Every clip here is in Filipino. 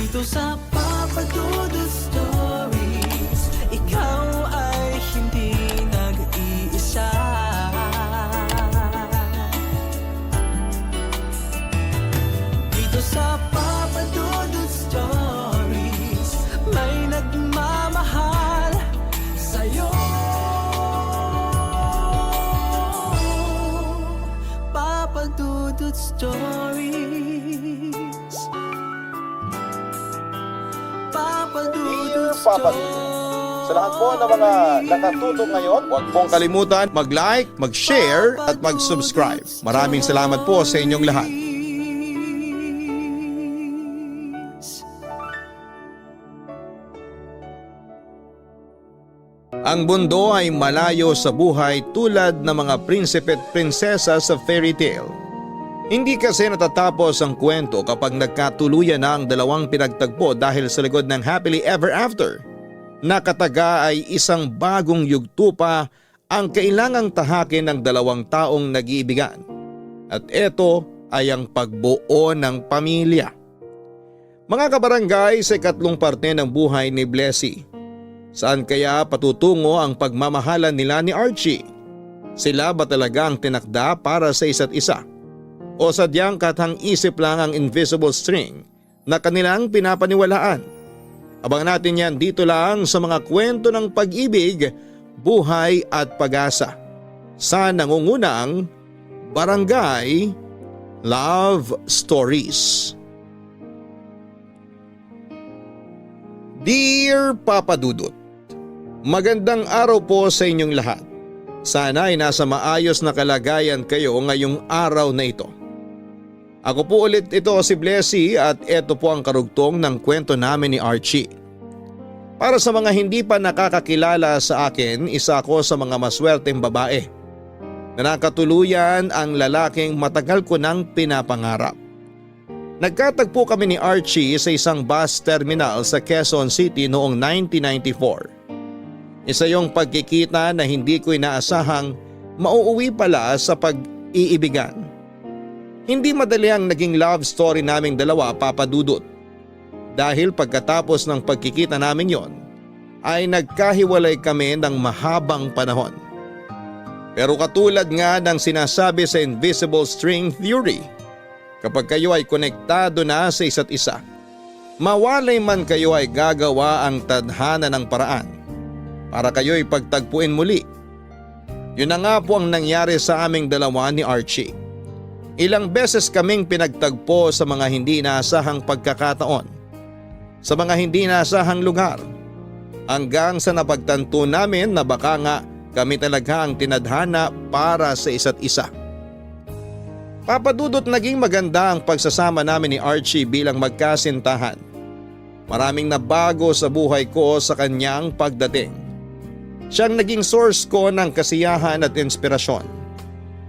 Dito sa Papa Dudut Stories, ikaw ay hindi nag-iisa. Dito sa Papa Dudut Stories, may nagmamahal sa'yo. Papa Dudut Stories, Papa Dudut Papa Dudut. Sa lahat po ng mga nakatutok ngayon, huwag pong kalimutan mag-like, mag-share at mag-subscribe. Maraming salamat po sa inyong lahat. Ang mundo ay malayo sa buhay tulad ng mga prinsipe at prinsesa sa fairy tale. Hindi kasi natatapos ang kwento kapag nagkatuluyan na ang dalawang pinagtagpo dahil sa likod ng happily ever after. Nakataga ay isang bagong yugto pa ang kailangang tahakin ng dalawang taong nag-iibigan. At ito ay ang pagbuo ng pamilya. Mga kabarangay, sa ikatlong parte ng buhay ni Blessy. Saan kaya patutungo ang pagmamahalan nila ni Archie? Sila ba talaga ang tinakda para sa isa't isa? O sadyang kathang-isip lang ang invisible string na kanilang pinapaniwalaan? Abangan natin yan dito lang sa mga kwento ng pag-ibig, buhay at pag-asa sa nangungunang Barangay Love Stories. Dear Papa Dudut, magandang araw po sa inyong lahat. Sana ay nasa maayos na kalagayan kayo ngayong araw na ito. Ako po ulit ito si Blessy at ito po ang karugtong ng kwento namin ni Archie. Para sa mga hindi pa nakakakilala sa akin, isa ako sa mga maswerteng babae na nakatuluyan ang lalaking matagal ko nang pinapangarap. Nagkatagpo kami ni Archie sa isang bus terminal sa Quezon City noong 1994. Isa yung pagkikita na hindi ko inaasahang mauuwi pala sa pag-iibigan. Hindi madali ang naging love story naming dalawa, Papa Dudut. Dahil pagkatapos ng pagkikita namin yon, ay nagkahiwalay kami ng mahabang panahon. Pero katulad nga ng sinasabi sa invisible string theory, kapag kayo ay konektado na sa isa't isa, mawalay man kayo ay gagawa ang tadhana ng paraan para kayo ay pagtagpuin muli. Yun na nga po ang nangyari sa aming dalawa ni Archie. Ilang beses kaming pinagtagpo sa mga hindi inaasahang pagkakataon, sa mga hindi inaasahang lugar, hanggang sa napagtanto namin na baka nga kami talaga ang tinadhana para sa isa't isa. Papa Dudut, naging maganda ang pagsasama namin ni Archie bilang magkasintahan. Maraming nabago sa buhay ko sa kanyang pagdating. Siyang naging source ko ng kasiyahan at inspirasyon.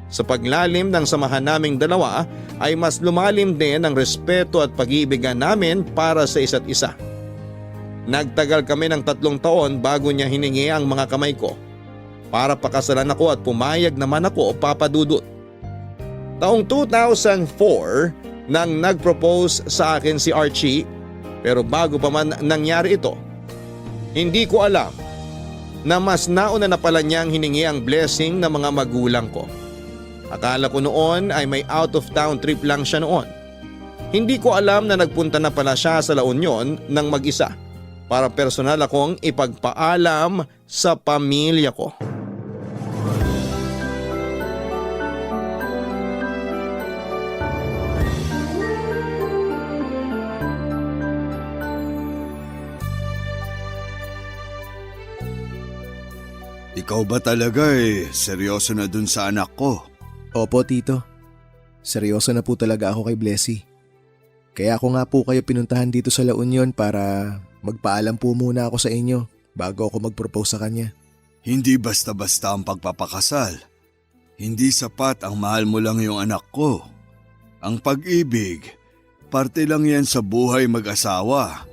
Sa paglalim ng samahan naming dalawa ay mas lumalim din ang respeto at pag-iibigan namin para sa isa't isa. Nagtagal kami ng 3 taon bago niya hiningi ang mga kamay ko para pakasalan ako at pumayag naman ako, Papa Dudut. Taong 2004 nang nag-propose sa akin si Archie, pero bago pa man nangyari ito, hindi ko alam na mas nauna na pala niyang hiningi ang blessing ng mga magulang ko. Akala ko noon ay may out of town trip lang siya noon. Hindi ko alam na nagpunta na pala siya sa La Union ng mag-isa para personal akong ipagpaalam sa pamilya ko. Ikaw ba talaga seryoso na dun sa anak ko? Opo, Tito. Seryoso na po talaga ako kay Blessy. Kaya ako nga po kayo pinuntahan dito sa La Union para magpaalam po muna ako sa inyo bago ako mag-propose sa kanya. Hindi basta-basta ang pagpapakasal. Hindi sapat ang mahal mo lang yung anak ko. Ang pag-ibig, parte lang yan sa buhay mag-asawa.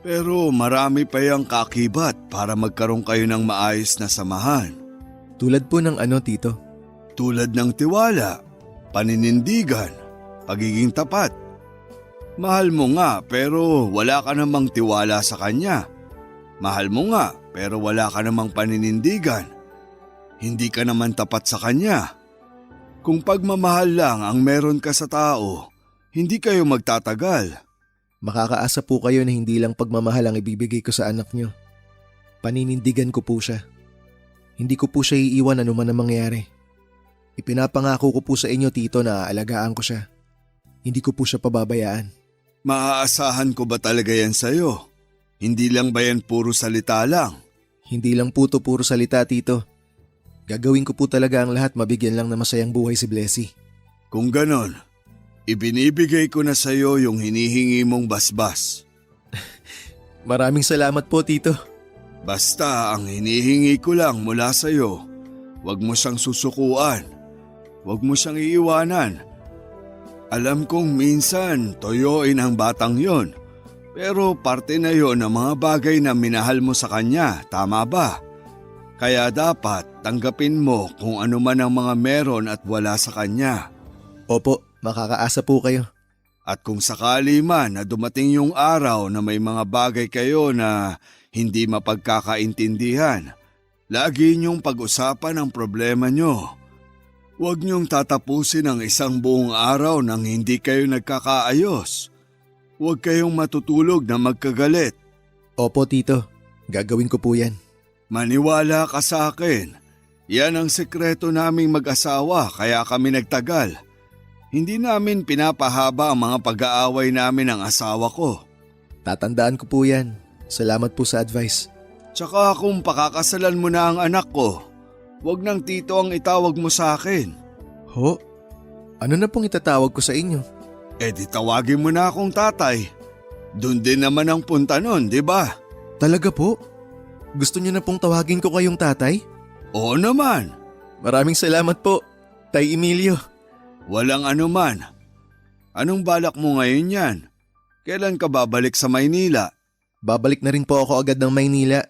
Pero marami pa yung kakibat para magkaroon kayo ng maayos na samahan. Tulad po ng ano, Tito? Tulad ng tiwala, paninindigan, pagiging tapat. Mahal mo nga pero wala ka namang tiwala sa kanya. Mahal mo nga pero wala ka namang paninindigan. Hindi ka naman tapat sa kanya. Kung pagmamahal lang ang meron ka sa tao, hindi kayo magtatagal. Makakaasa po kayo na hindi lang pagmamahal ang ibibigay ko sa anak nyo. Paninindigan ko po siya. Hindi ko po siya iiwan anuman ang mangyari. Ipinapangako ko po sa inyo, Tito, na aalagaan ko siya. Hindi ko po siya pababayaan. Maaasahan ko ba talaga yan sa'yo? Hindi lang ba yan puro salita lang? Hindi lang po to puro salita, Tito. Gagawin ko po talaga ang lahat mabigyan lang na masayang buhay si Blessy. Kung ganon, ibinibigay ko na sa'yo yung hinihingi mong basbas. Maraming salamat po, Tito. Basta ang hinihingi ko lang mula sa'yo, huwag mo siyang susukuan. Huwag mo siyang iiwanan. Alam kong minsan toyoin ang batang yon, pero parte na yon ng mga bagay na minahal mo sa kanya, tama ba? Kaya dapat tanggapin mo kung ano man ang mga meron at wala sa kanya. Opo, makakaasa po kayo. At kung sakali man na dumating yung araw na may mga bagay kayo na hindi mapagkakaintindihan, lagi niyong pag-usapan ang problema niyo. Huwag niyong tatapusin ang isang buong araw nang hindi kayo nagkakaayos. Huwag kayong matutulog na magkagalit. Opo, Tito. Gagawin ko po yan. Maniwala ka sa akin. Yan ang sekreto naming mag-asawa kaya kami nagtagal. Hindi namin pinapahaba ang mga pag-aaway namin ng asawa ko. Tatandaan ko po yan. Salamat po sa advice. Tsaka kung pakakasalan mo na ang anak ko, huwag nang Tito ang itawag mo sa akin. Ho? Ano na pong itatawag ko sa inyo? Eh di tawagin mo na akong tatay. Doon din naman ang punta nun, di ba? Talaga po? Gusto niyo na pong tawagin ko kayong tatay? Oo naman. Maraming salamat po, Tay Emilio. Walang anuman. Anong balak mo ngayon yan? Kailan ka babalik sa Maynila? Babalik na rin po ako agad ng Maynila.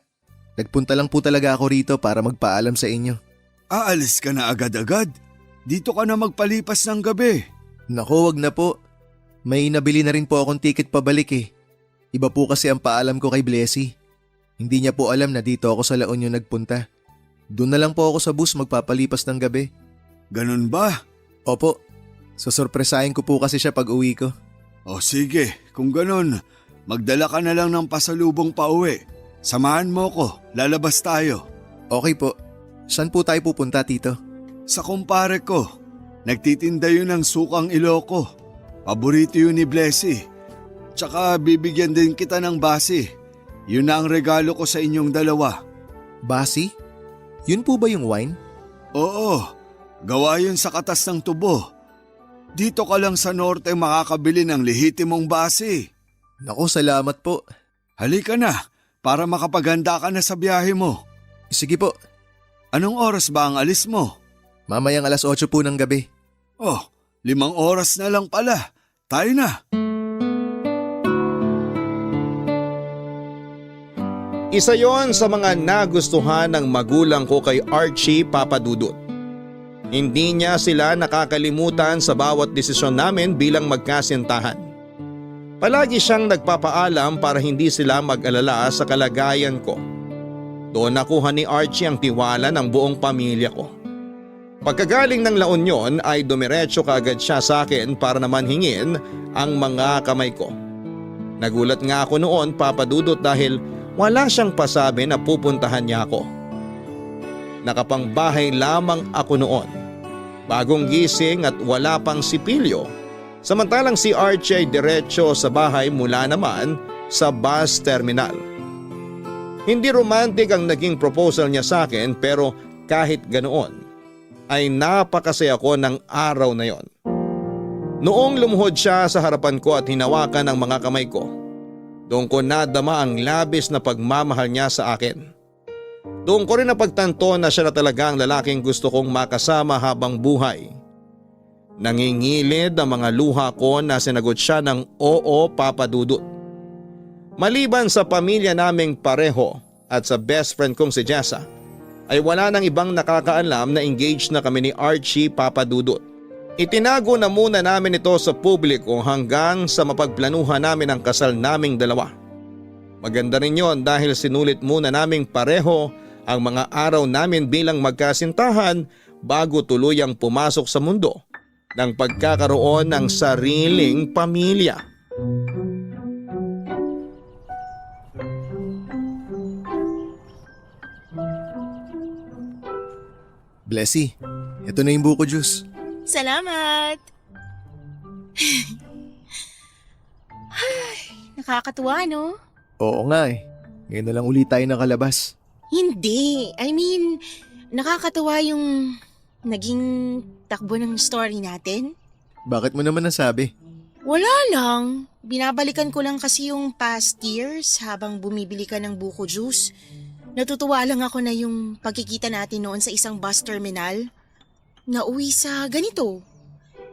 Nagpunta lang po talaga ako rito para magpaalam sa inyo. Aalis ka na agad-agad? Dito ka na magpalipas ng gabi. Naku, wag na po. May nabili na rin po akong ticket pabalik eh. Iba po kasi ang paalam ko kay Blessy. Hindi niya po alam na dito ako sa La Union nagpunta. Doon na lang po ako sa bus magpapalipas ng gabi. Ganun ba? Opo, susurpresahin ko po kasi siya pag uwi ko. O sige, kung ganun, magdala ka na lang ng pasalubong pa uwi. Samahan mo ko, lalabas tayo. Okay po. Saan po tayo pupunta, Tito? Sa kumpare ko, nagtitinda yun ng sukang Iloko. Paborito yun ni Blessy. Tsaka bibigyan din kita ng basi. Yun na ang regalo ko sa inyong dalawa. Basi? Yun po ba yung wine? Oo, gawa yun sa katas ng tubo. Dito ka lang sa norte makakabili ng lehitimong basi. Naku, salamat po. Halika na, para makapaghanda ka na sa biyahe mo. Sige po. Anong oras ba ang alis mo? Mamayang 8:00 po ng gabi. Oh, 5 oras na lang pala. Tayo na. Isa yon sa mga nagustuhan ng magulang ko kay Archie Papadudut. Hindi niya sila nakakalimutan sa bawat desisyon namin bilang magkasintahan. Palagi siyang nagpapaalam para hindi sila mag-alala sa kalagayan ko. Doon nakuha ni Archie ang tiwala ng buong pamilya ko. Pagkagaling ng La Union ay dumiretso kaagad siya sa akin para naman hingin ang mga kamay ko. Nagulat nga ako noon, Papadudut, dahil wala siyang pasabi na pupuntahan niya ako. Nakapangbahay lamang ako noon. Bagong gising at wala pang sipilyo. Samantalang si Archie ay diretso sa bahay mula naman sa bus terminal. Hindi romantic ang naging proposal niya sa akin, pero kahit ganoon ay napakasaya ko ng araw na yon. Noong lumuhod siya sa harapan ko at hinawakan ang mga kamay ko, doon ko nadama ang labis na pagmamahal niya sa akin. Doon ko rin napagtanto na siya na talaga ang lalaking gusto kong makasama habang buhay. Nangingilid ang mga luha ko na sinagot siya ng oo, Papadudut. Maliban sa pamilya naming pareho at sa best friend kong si Jessa, ay wala nang ibang nakakaalam na engaged na kami ni Archie, Papadudut. Itinago na muna namin ito sa publiko hanggang sa mapagplanuhan namin ang kasal naming dalawa. Maganda rin yon dahil sinulit muna naming pareho ang mga araw namin bilang magkasintahan bago tuluyang pumasok sa mundo ng pagkakaroon ng sariling pamilya. Blessy, ito na yung buko juice. Salamat! Ay, nakakatuwa, no? Oo nga eh. Ngayon na lang ulit tayo nakalabas. Hindi. I mean, nakakatuwa yung naging takbo ng story natin. Bakit mo naman nasabi? Wala lang. Binabalikan ko lang kasi yung past years habang bumibili ka ng buko juice. Natutuwa lang ako na yung pagkikita natin noon sa isang bus terminal. Nauwi sa ganito.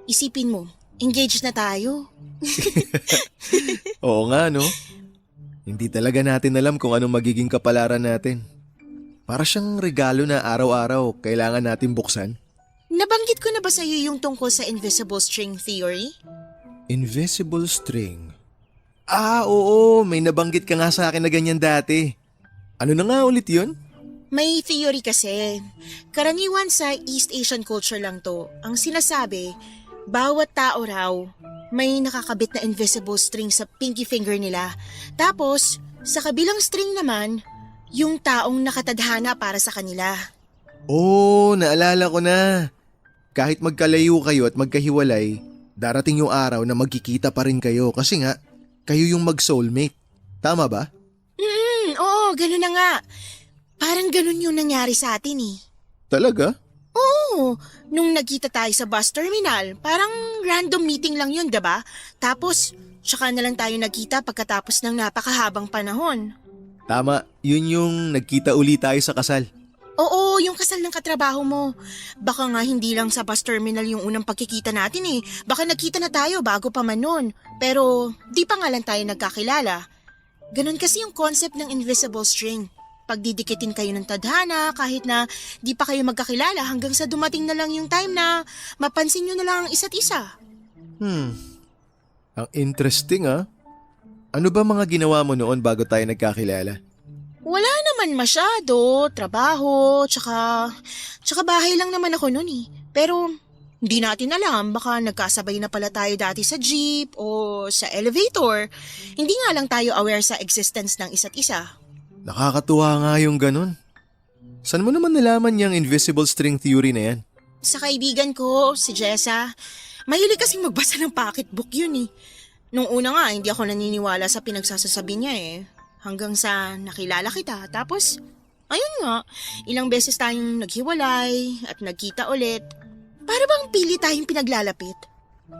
Isipin mo, engaged na tayo. Oo nga no. Hindi talaga natin alam kung anong magiging kapalaran natin. Para siyang regalo na araw-araw kailangan natin buksan. Nabanggit ko na ba sa iyo yung tungkol sa invisible string theory? Invisible string? Oo, may nabanggit ka nga sa akin na ganyan dati. Ano na nga ulit yun? May theory kasi. Karaniwan sa East Asian culture lang to. Ang sinasabi, bawat tao raw may nakakabit na invisible string sa pinky finger nila. Tapos, sa kabilang string naman, yung taong nakatadhana para sa kanila. Oo, naalala ko na. Kahit magkalayo kayo at magkahiwalay, darating yung araw na magkikita pa rin kayo kasi nga, kayo yung mag-soulmate. Tama ba? Oo, ganun na nga. Parang ganun yung nangyari sa atin eh. Talaga? Oo, nung nagkita tayo sa bus terminal, parang random meeting lang yun, diba? Tapos, tsaka na lang tayo nagkita pagkatapos ng napakahabang panahon. Tama, yun yung nagkita uli tayo sa kasal. Oo, yung kasal ng katrabaho mo. Baka nga hindi lang sa bus terminal yung unang pagkikita natin eh. Baka nagkita na tayo bago pa man nun. Pero di pa nga lang tayo nagkakilala. Ganon kasi yung concept ng invisible string. Pagdidikitin kayo ng tadhana kahit na di pa kayo magkakilala hanggang sa dumating na lang yung time na mapansin nyo na lang ang isa't isa. Ang interesting ah. Ano ba mga ginawa mo noon bago tayo nagkakilala? Wala naman masyado, trabaho, tsaka bahay lang naman ako noon eh. Pero hindi natin alam, baka nagkasabay na pala tayo dati sa jeep o sa elevator. Hindi nga lang tayo aware sa existence ng isa't isa. Nakakatuwa nga yung ganun. Saan mo naman nalaman yung invisible string theory na yan? Sa kaibigan ko, si Jessa, mahilig kasing magbasa ng pocketbook yun eh. Nung una nga, hindi ako naniniwala sa pinagsasasabi niya eh. Hanggang sa nakilala kita. Tapos, ayun nga, ilang beses tayong naghiwalay at nagkita ulit. Para bang pili tayong pinaglalapit?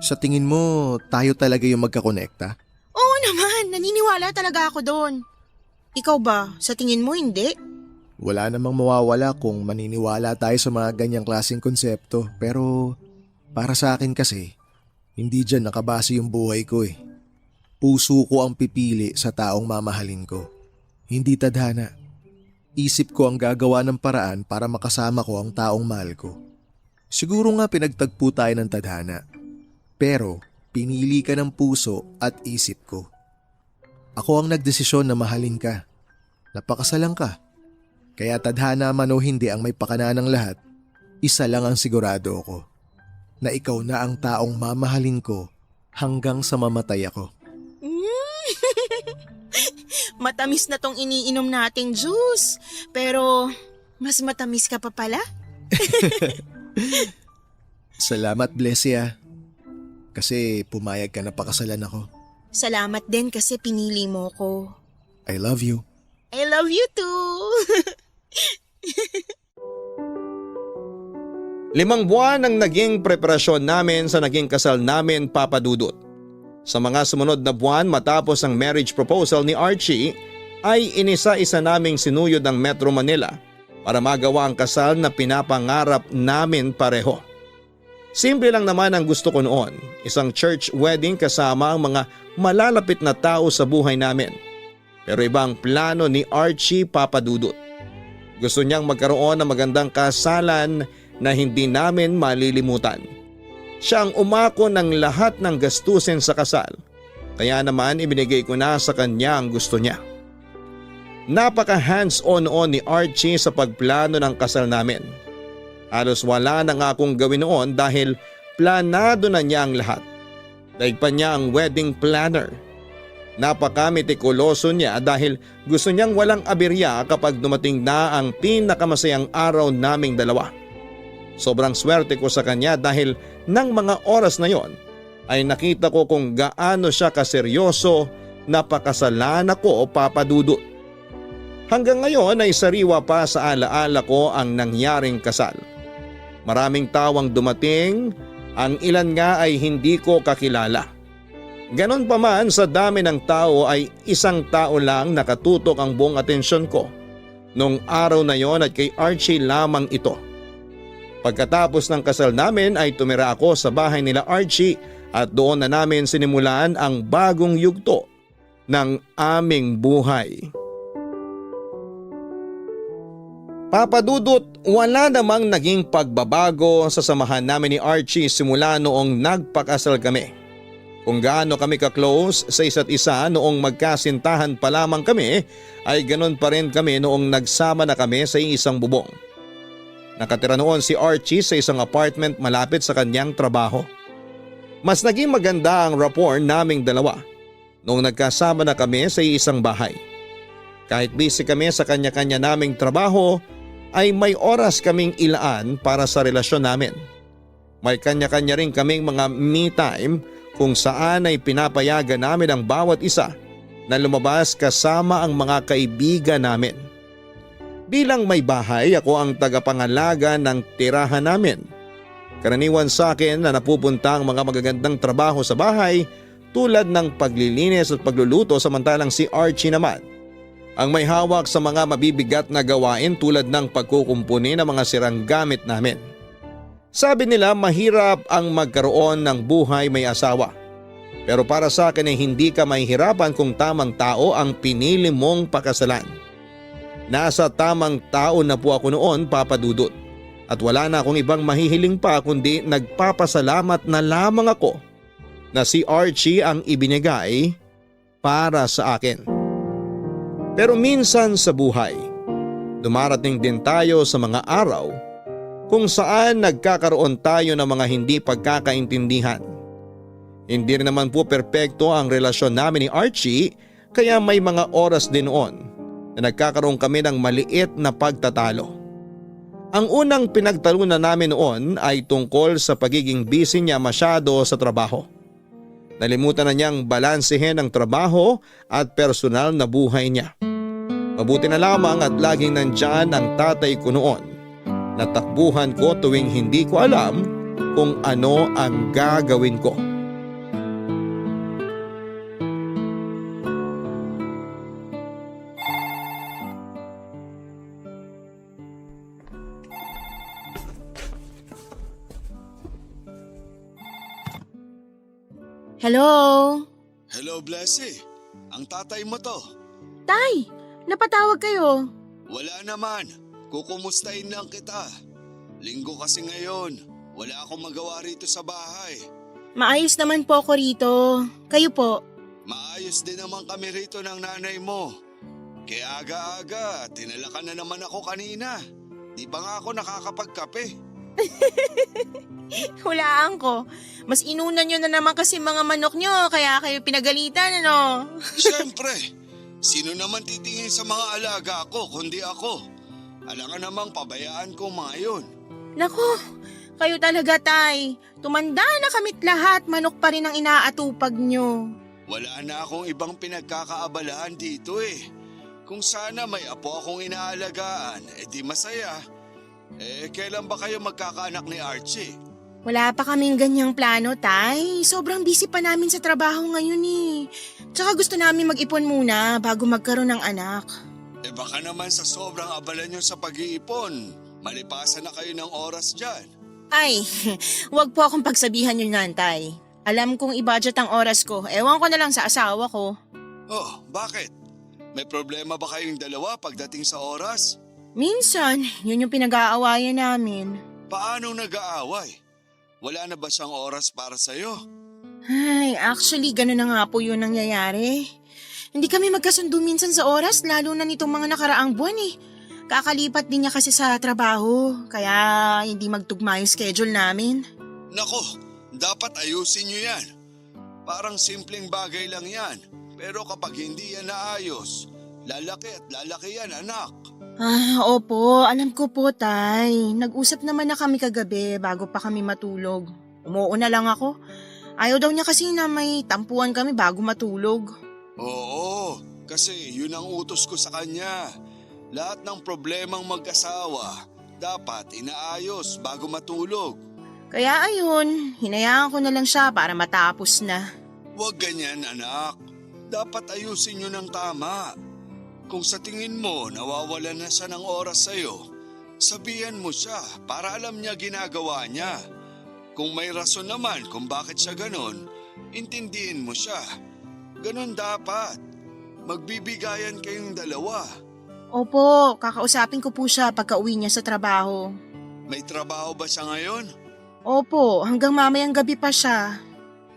Sa tingin mo, tayo talaga yung magkakonekta? Oo naman, naniniwala talaga ako doon. Ikaw ba, sa tingin mo hindi? Wala namang mawawala kung maniniwala tayo sa mga ganyang klaseng konsepto. Pero para sa akin kasi, hindi dyan nakabase yung buhay ko eh. Puso ko ang pipili sa taong mamahalin ko. Hindi tadhana. Isip ko ang gagawa ng paraan para makasama ko ang taong mahal ko. Siguro nga pinagtagpo tayo ng tadhana. Pero pinili ka ng puso at isip ko. Ako ang nagdesisyon na mahalin ka. Napakasalang ka. Kaya tadhana man o hindi ang may pakana ng lahat, isa lang ang sigurado ko. Na ikaw na ang taong mamahalin ko hanggang sa mamatay ako. Matamis na tong iniinom nating juice. Pero mas matamis ka pa pala? Salamat, Blessia. Kasi pumayag ka na pakasalan ako. Salamat din kasi pinili mo ko. I love you. I love you too. 5 buwan ang naging preparasyon namin sa naging kasal namin, Papa Dudut. Sa mga sumunod na buwan matapos ang marriage proposal ni Archie ay inisa-isa naming sinuyod ang Metro Manila para magawa ang kasal na pinapangarap namin pareho. Simple lang naman ang gusto ko noon, isang church wedding kasama ang mga malalapit na tao sa buhay namin. Pero iba ang plano ni Archie, Papa Dudut. Gusto niyang magkaroon ng magandang kasalan na hindi namin malilimutan. Siya ang umako ng lahat ng gastusin sa kasal. Kaya naman ibinigay ko na sa kanya ang gusto niya. Napaka hands-on ni Archie sa pagplano ng kasal namin. Halos wala na nga akong gawin noon dahil planado na niya ang lahat. Daig pa niya ang wedding planner. Napaka-metikuloso niya dahil gusto niyang walang aberya kapag dumating na ang pinakamasayang araw naming dalawa. Sobrang swerte ko sa kanya dahil nang mga oras na yon ay nakita ko kung gaano siya kaseryoso na pakasalan ako, Papa Dudut. Hanggang ngayon ay sariwa pa sa alaala ko ang nangyaring kasal. Maraming tawang dumating, ang ilan nga ay hindi ko kakilala. Ganon pa man sa dami ng tao ay isang tao lang nakatutok ang buong atensyon ko. Nung araw na yon at kay Archie lamang ito. Pagkatapos ng kasal namin ay tumira ako sa bahay nila Archie at doon na namin sinimulan ang bagong yugto ng aming buhay. Papa Dudut, wala namang naging pagbabago sa samahan namin ni Archie simula noong nagpakasal kami. Kung gaano kami ka-close sa isa't isa noong magkasintahan pa lamang kami ay ganon pa rin kami noong nagsama na kami sa isang bubong. Nakatira noon si Archie sa isang apartment malapit sa kanyang trabaho. Mas naging maganda ang rapport naming dalawa noong nagkasama na kami sa isang bahay. Kahit busy kami sa kanya-kanya naming trabaho ay may oras kaming ilaan para sa relasyon namin. May kanya-kanya rin kaming mga me time kung saan ay pinapayagan namin ang bawat isa na lumabas kasama ang mga kaibigan namin. Bilang may bahay, ako ang tagapangalaga ng tirahan namin. Karaniwan sa akin na napupunta ang mga magagandang trabaho sa bahay tulad ng paglilinis at pagluluto, samantalang si Archie naman ang may hawak sa mga mabibigat na gawain tulad ng pagkukumpuni ng mga sirang gamit namin. Sabi nila mahirap ang magkaroon ng buhay may asawa. Pero para sa akin ay hindi ka mahihirapan kung tamang tao ang pinili mong pakasalan. Nasa tamang tao na po ako noon, Papa Dudut. At wala na akong ibang mahihiling pa kundi nagpapasalamat na lamang ako na si Archie ang ibinigay para sa akin. Pero minsan sa buhay, dumarating din tayo sa mga araw kung saan nagkakaroon tayo ng mga hindi pagkakaintindihan. Hindi rin naman po perpekto ang relasyon namin ni Archie kaya may mga oras din noon na nagkakaroon kami ng maliit na pagtatalo. Ang unang pinagtalunan namin noon ay tungkol sa pagiging busy niya masyado sa trabaho. Nalimutan na niyang balansehin ang trabaho at personal na buhay niya. Mabuti na lamang at laging nandyan ang tatay ko noon. Natakbuhan ko tuwing hindi ko alam kung ano ang gagawin ko. Hello? Hello, Blessy. Ang tatay mo to. Tay, napatawag kayo. Wala naman. Kukumustahin lang kita. Linggo kasi ngayon. Wala akong magawa rito sa bahay. Maayos naman po ako rito. Kayo po? Maayos din naman kami rito ng nanay mo. Kaya aga-aga, tinala ka na naman ako kanina. Di ba nga ako nakakapagkape? Hulaan ko. Mas inunan nyo na naman kasi mga manok nyo, kaya kayo pinagalitan, ano? Siyempre, sino naman titingin sa mga alaga ko kundi ako? Alangan namang pabayaan ko mga yun. Naku, kayo talaga, tay. Tumanda na kamit lahat, manok pa rin ang inaatupag nyo. Wala na akong ibang pinagkakaabalaan dito eh. Kung sana may apo akong inaalagaan, di masaya. Kailan ba kayo magkakaanak ni Archie? Wala pa kaming ganyang plano, tay. Sobrang busy pa namin sa trabaho ngayon eh. Tsaka gusto namin mag-ipon muna bago magkaroon ng anak. Baka naman sa sobrang abala nyo sa pag-iipon, malipasan na kayo ng oras dyan. Ay, wag po akong pagsabihan yun, tay. Alam kong i-budget ang oras ko. Ewan ko na lang sa asawa ko. Oh, bakit? May problema ba kayong dalawa pagdating sa oras? Minsan, yun yung pinag-aawayan namin. Paano nag-aaway? Wala na ba siyang oras para sa'yo? Ay, actually, gano'n na nga po yun nangyayari. Hindi kami magkasundo minsan sa oras, lalo na nitong mga nakaraang buwan eh. Kakalipat din niya kasi sa trabaho, kaya hindi magtugma yung schedule namin. Nako, dapat ayusin niyo yan. Parang simpleng bagay lang yan. Pero kapag hindi yan naayos, lalaki at lalaki yan, anak. Opo, alam ko po, Tay. Nag-usap naman na kami kagabi bago pa kami matulog. Umuuna lang ako. Ayaw daw niya kasi na may tampuan kami bago matulog. Oo, kasi yun ang utos ko sa kanya. Lahat ng problemang mag-asawa, dapat inaayos bago matulog. Kaya ayun, hinayaan ko na lang siya para matapos na. Huwag ganyan, anak. Dapat ayusin nyo ng tama. Kung sa tingin mo nawawalan na siya ng oras sa'yo, sabihan mo siya para alam niya ginagawa niya. Kung may rason naman kung bakit siya ganon, intindihin mo siya. Ganon dapat. Magbibigayan kayong dalawa. Opo, kakausapin ko po siya pagka-uwi niya sa trabaho. May trabaho ba siya ngayon? Opo, hanggang mamayang gabi pa siya.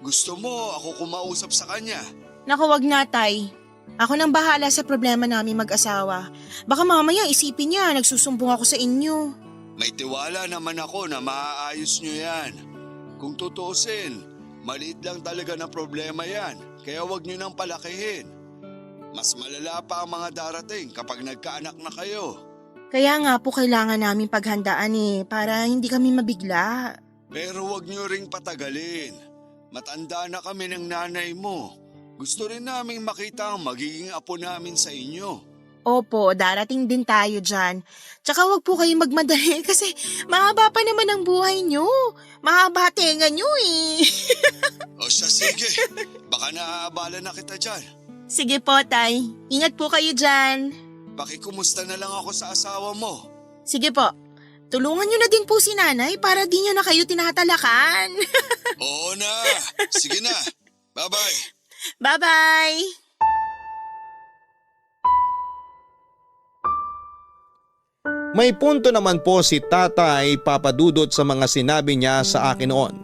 Gusto mo ako kumausap sa kanya? Naku, wag na, Tay. Ako nang bahala sa problema namin mag-asawa. Baka mamaya isipin niya, nagsusumbong ako sa inyo. May tiwala naman ako na maaayos nyo yan. Kung tutuusin, maliit lang talaga na problema yan, kaya wag nyo nang palakihin. Mas malala pa ang mga darating kapag nagkaanak na kayo. Kaya nga po kailangan namin paghandaan para hindi kami mabigla. Pero wag nyo ring patagalin. Matanda na kami ng nanay mo. Gusto rin naming makita ang magiging apo namin sa inyo. Opo, darating din tayo dyan. Tsaka wag po kayong magmadali kasi mahaba pa naman ang buhay nyo. Mahaba tenga nyo eh. O siya, sige. Baka naaabala na kita dyan. Sige po, Tay. Ingat po kayo dyan. Pakikumusta na lang ako sa asawa mo. Sige po. Tulungan nyo na din po si nanay para di nyo na kayo tinatalakan. Oo na. Sige na. Bye-bye. Bye-bye! May punto naman po si Tatay Papadudot sa mga sinabi niya sa akin noon.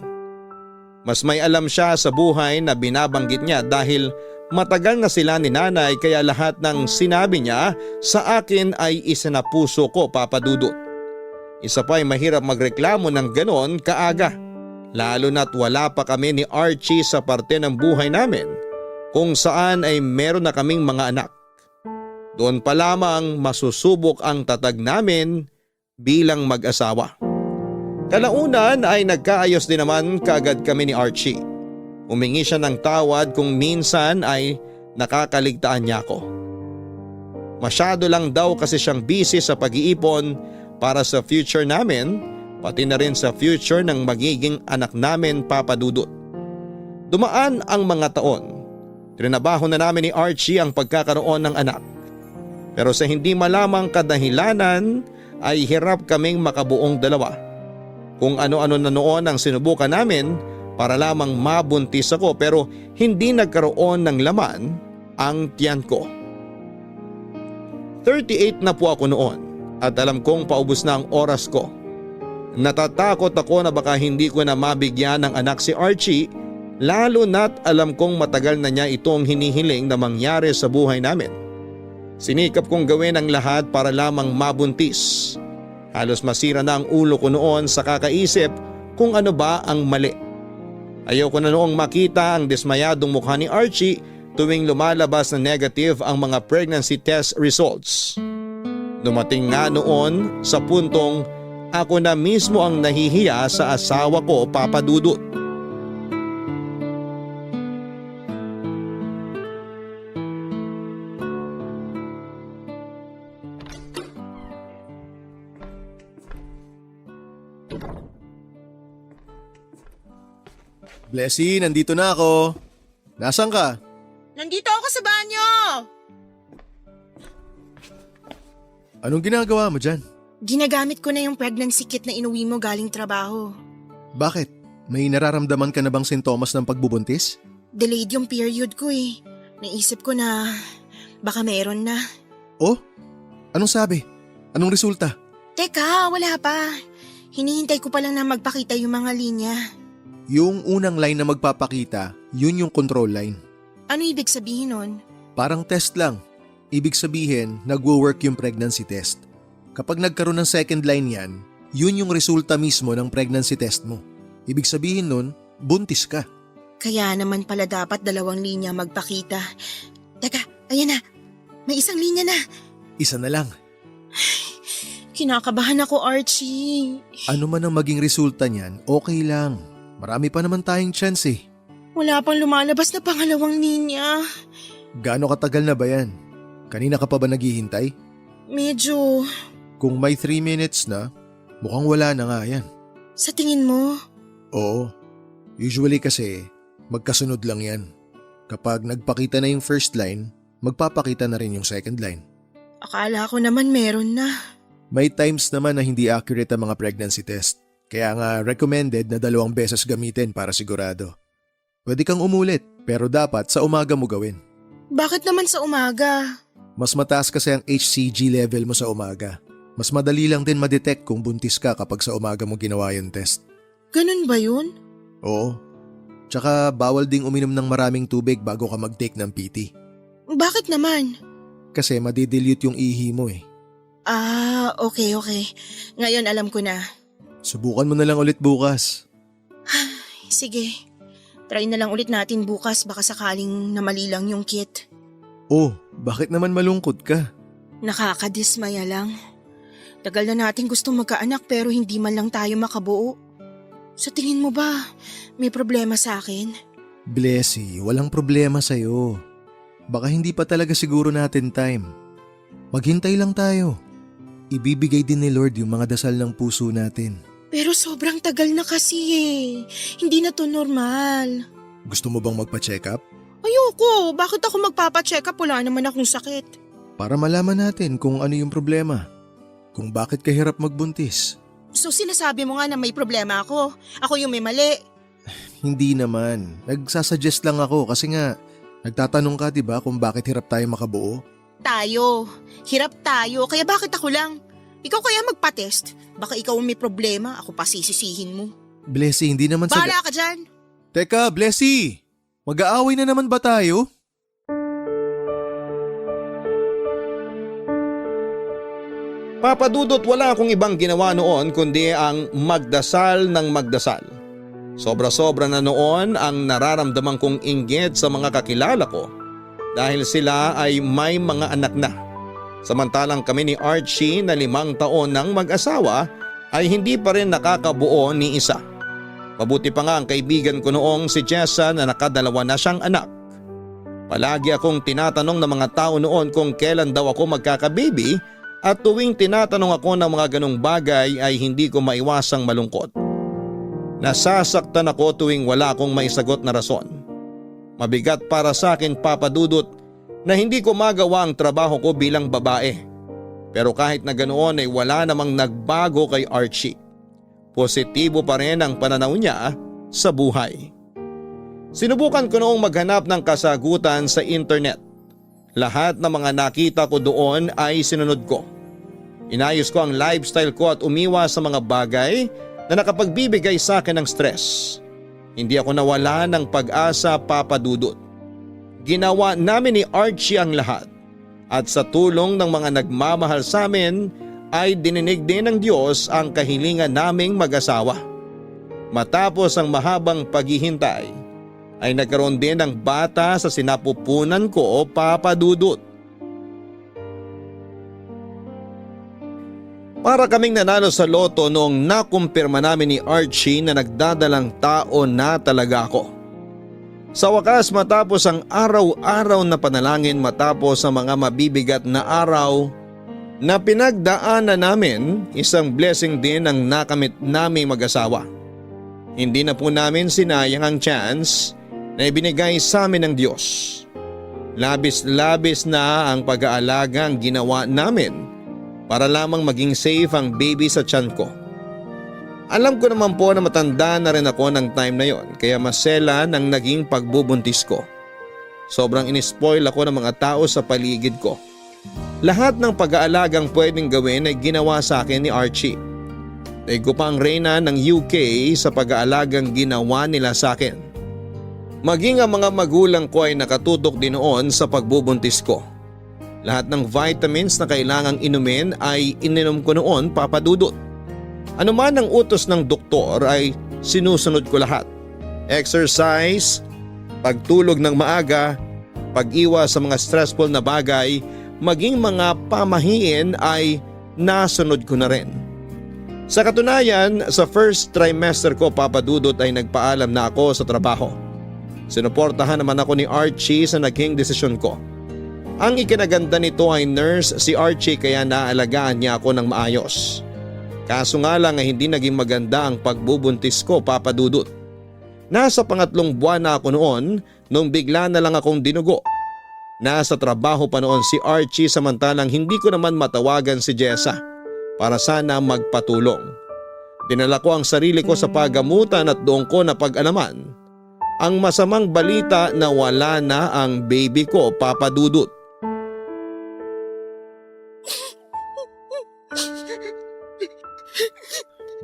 Mas may alam siya sa buhay na binabanggit niya dahil matagal na sila ni Nanay kaya lahat ng sinabi niya sa akin ay isinapuso ko, Papadudot. Isa pa ay mahirap magreklamo ng ganon kaaga. Lalo na't wala pa kami ni Archie sa parte ng buhay namin kung saan ay meron na kaming mga anak. Doon pa lamang masusubok ang tatag namin bilang mag-asawa. Kalaunan ay nagkaayos din naman kaagad kami ni Archie. Humingi siya ng tawad kung minsan ay nakakaligtaan niya ako. Masyado lang daw kasi siyang busy sa pag-iipon para sa future namin, pati na rin sa future ng magiging anak namin, Papadudot. Dumaan ang mga taon. Trinabaho na namin ni Archie ang pagkakaroon ng anak. Pero sa hindi malamang kadahilanan ay hirap kaming makabuong dalawa. Kung ano-ano na noon ang sinubukan namin para lamang mabuntis ako pero hindi nagkaroon ng laman ang tiyan ko. 38 na po ako noon at alam kong paubos na ang oras ko. Natatakot ako na baka hindi ko na mabigyan ng anak si Archie, lalo na't alam kong matagal na niya itong hinihiling na mangyari sa buhay namin. Sinikap kong gawin ang lahat para lamang mabuntis. Halos masira na ang ulo ko noon sa kakaisip kung ano ba ang mali. Ayaw ko na noong makita ang dismayadong mukha ni Archie tuwing lumalabas na negative ang mga pregnancy test results. Dumating nga noon sa puntong ako na mismo ang nahihiya sa asawa ko, Papadudot. Blessy, nandito na ako. Nasaan ka? Nandito ako sa banyo! Anong ginagawa mo dyan? Ginagamit ko na yung pregnancy kit na inuwi mo galing trabaho. Bakit? May nararamdaman ka na bang sintomas ng pagbubuntis? Delayed yung period ko eh. Naisip ko na baka meron na. Oh? Anong sabi? Anong resulta? Teka, wala pa. Hinihintay ko pa lang na magpakita yung mga linya. Yung unang line na magpapakita, yun yung control line. Ano ibig sabihin nun? Parang test lang. Ibig sabihin, nagwo-work yung pregnancy test. Kapag nagkaroon ng second line yan, yun yung resulta mismo ng pregnancy test mo. Ibig sabihin nun, buntis ka. Kaya naman pala dapat 2 linya magpakita. Teka, ayan na. May 1 linya na. Isa na lang. Kinakabahan ako, Archie. Ano man ang maging resulta niyan, okay lang. Marami pa naman tayong chance eh. Wala pang lumalabas na 2 linya. Gaano katagal na ba yan? Kanina ka pa ba naghihintay? Medyo, Kung may 3 minutes na, mukhang wala na nga yan. sa tingin mo, Oo. Usually kasi, magkasunod lang yan. Kapag nagpakita na yung first line, magpapakita na rin yung second line. akala ko naman meron na. May times naman na hindi accurate ang mga pregnancy test. Kaya nga recommended na 2 beses gamitin para sigurado. Pwede kang umulit, pero dapat sa umaga mo gawin. Bakit naman sa umaga? Mas mataas kasi ang HCG level mo sa umaga. Mas madali lang din ma-detect kung buntis ka kapag sa umaga mo ginawa yung test. Ganun ba yun? Oo. Tsaka bawal ding uminom ng maraming tubig bago ka mag-take ng PT. Bakit naman? Kasi madidilute yung ihi mo eh. Ah, okay. Ngayon alam ko na. Subukan mo na lang ulit bukas. Sige, try na lang ulit natin bukas baka sakaling namali lang yung kit. Oh, bakit naman malungkot ka? Nakakadismaya lang. Tagal na natin gusto magkaanak pero hindi man lang tayo makabuo. Sa tingin mo ba, may problema sa akin? Blessy, walang problema sa'yo. Baka hindi pa talaga siguro natin time. Maghintay lang tayo. Ibibigay din ni Lord yung mga dasal ng puso natin. Pero sobrang tagal na kasi eh. Hindi na to normal. Gusto mo bang magpa-check up? Ayoko, bakit ako magpapacheck up? Wala naman akong sakit. Para malaman natin kung ano yung problema. Kung bakit ka hirap magbuntis. So sinasabi mo nga na may problema ako. Ako yung may mali. Hindi naman. Nagsasuggest lang ako kasi nga nagtatanong ka 'di ba kung bakit hirap tayo makabuo? Tayo. Hirap tayo. Kaya bakit ako lang? Ikaw kaya magpa-test? Baka ikaw ang may problema. Ako pa sisisihin mo. Blessy, hindi naman sa... Bahala ka dyan. Teka, Blessy! Mag-aaway na naman ba tayo? Papadudot, wala akong ibang ginawa noon kundi ang magdasal ng magdasal. Sobra-sobra na noon ang nararamdaman kong inggit sa mga kakilala ko dahil sila ay may mga anak na. Samantalang kami ni Archie na 5 taon ng mag-asawa ay hindi pa rin nakakabuo ni isa. Mabuti pa nga ang kaibigan ko noong si Jessa na naka2 na siyang anak. Palagi akong tinatanong ng mga tao noon kung kailan daw ako magkakababy at tuwing tinatanong ako ng mga ganong bagay ay hindi ko maiwasang malungkot. Nasasaktan ako tuwing wala akong maisagot na rason. Mabigat para sa akin, Papadudot, na hindi ko magawa ang trabaho ko bilang babae. Pero kahit na ganoon ay wala namang nagbago kay Archie. Positibo pa rin ang pananaw niya sa buhay. Sinubukan ko noong maghanap ng kasagutan sa internet. Lahat ng mga nakita ko doon ay sinunod ko. Inayos ko ang lifestyle ko at umiwas sa mga bagay na nakapagbibigay sa akin ng stress. Hindi ako nawala ng pag-asa, Papadudot. Ginawa namin ni Archie ang lahat at sa tulong ng mga nagmamahal sa amin ay dininig din ng Diyos ang kahilingan naming mag-asawa. Matapos ang mahabang paghihintay ay nagkaroon din ng bata sa sinapupunan ko, Papadudot. Para kaming nanalo sa loto noong nakumpirma namin ni Archie na nagdadalang tao na talaga ako. Sa wakas, matapos ang araw-araw na panalangin, matapos ang mga mabibigat na araw na pinagdaanan namin, isang blessing din ang nakamit naming mag-asawa. Hindi na po namin sinayang ang chance na ibinigay sa amin ng Diyos. Labis-labis na ang pag-aalaga ang ginawa namin para lamang maging safe ang baby sa tiyan ko. Alam ko naman po na matanda na rin ako ng time na yon kaya masela ng naging pagbubuntis ko. Sobrang inispoil ako ng mga tao sa paligid ko. Lahat ng pag-aalagang pwedeng gawin ay ginawa sa akin ni Archie. Daig ko pa ang reyna ng UK sa pag-aalagang ginawa nila sa akin. Maging ang mga magulang ko ay nakatutok din noon sa pagbubuntis ko. Lahat ng vitamins na kailangang inumin ay ininom ko noon, Papa Dudut. Ano man ang utos ng doktor ay sinusunod ko lahat. Exercise, pagtulog ng maaga, pag-iwas sa mga stressful na bagay, maging mga pamahiin ay nasunod ko na rin. Sa katunayan, sa first trimester ko, Papa Dudut, ay nagpaalam na ako sa trabaho. Sinuportahan naman ako ni Archie sa naging desisyon ko. Ang ikinaganda nito ay nurse si Archie, kaya naalagaan niya ako ng maayos. Kaso nga lang ay hindi naging maganda ang pagbubuntis ko, Papa Dudut. Nasa pangatlong buwan na ako noon nung bigla na lang akong dinugo. Nasa trabaho pa noon si Archie, samantalang hindi ko naman matawagan si Jessa para sana magpatulong. Dinala ko ang sarili ko sa pagamutan at doon ko napag-alaman ang masamang balita na wala na ang baby ko, Papa Dudut.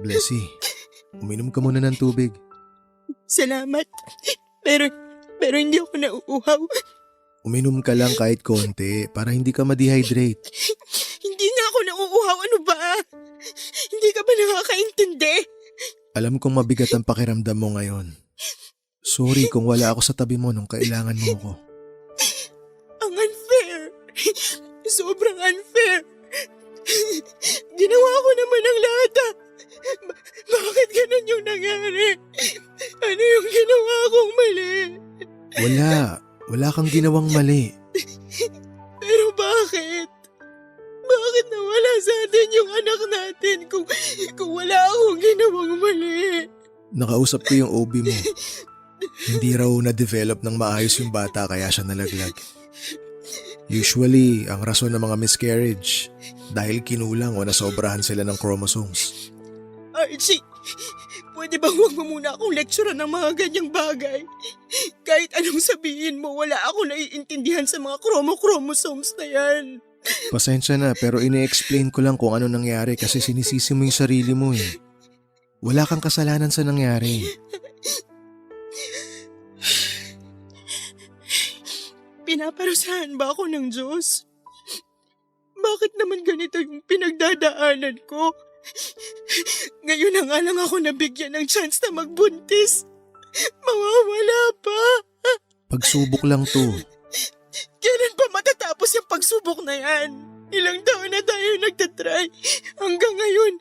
Blessy, uminom ka muna ng tubig. Salamat. Pero hindi ako nauuhaw. Uminom ka lang kahit konti para hindi ka ma-dehydrate. Hindi nga ako nauuhaw. Ano ba? Hindi ka ba nakakaintindi? Alam kong mabigat ang pakiramdam mo ngayon. Sorry kung wala ako sa tabi mo nung kailangan mo ako. Ang unfair. Sobrang unfair. Ginawa ko naman ang lahat. Bakit ganun yung nangyari? Ano yung ginawa kong mali? Wala kang ginawang mali. Pero bakit? Bakit nawala sa atin yung anak natin kung wala akong ginawang mali? Nakausap ko yung OB mo. Hindi raw na-develop ng maayos yung bata kaya siya nalaglag. Usually, ang rason ng mga miscarriage dahil kinulang o nasobrahan sila ng chromosomes. Archie, pwede bang huwag mo muna akong lecturean ng mga ganyang bagay? Kahit anong sabihin mo, wala akong naiintindihan sa mga chromosomes na yan. Pasensya na pero ini-explain ko lang kung ano nangyari kasi sinisisi mo yung sarili mo eh. Wala kang kasalanan sa nangyari. Pinaparusahan ba ako ng Diyos? Bakit naman ganito yung pinagdadaanan ko? Ngayon na nga lang ako nabigyan ng chance na magbuntis. Mawawala pa. Pagsubok lang to. Kailan pa matatapos yung pagsubok na yan? Ilang taon na tayo nagtatry. Hanggang ngayon,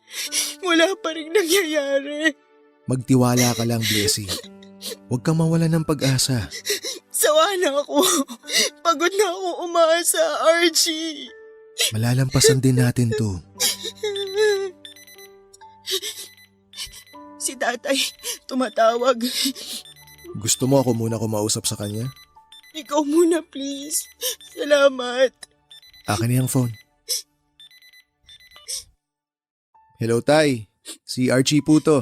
wala pa rin nangyayari. Magtiwala ka lang, Blessy. Huwag kang mawala ng pag-asa. Sawa na ako. Pagod na ako umasa, Archie. Malalampasan din natin to. Si tatay, tumatawag. Gusto mo ako muna kumausap sa kanya? Ikaw muna, please. Salamat. Akin na yung phone. Hello, Tay. Si Archie po to.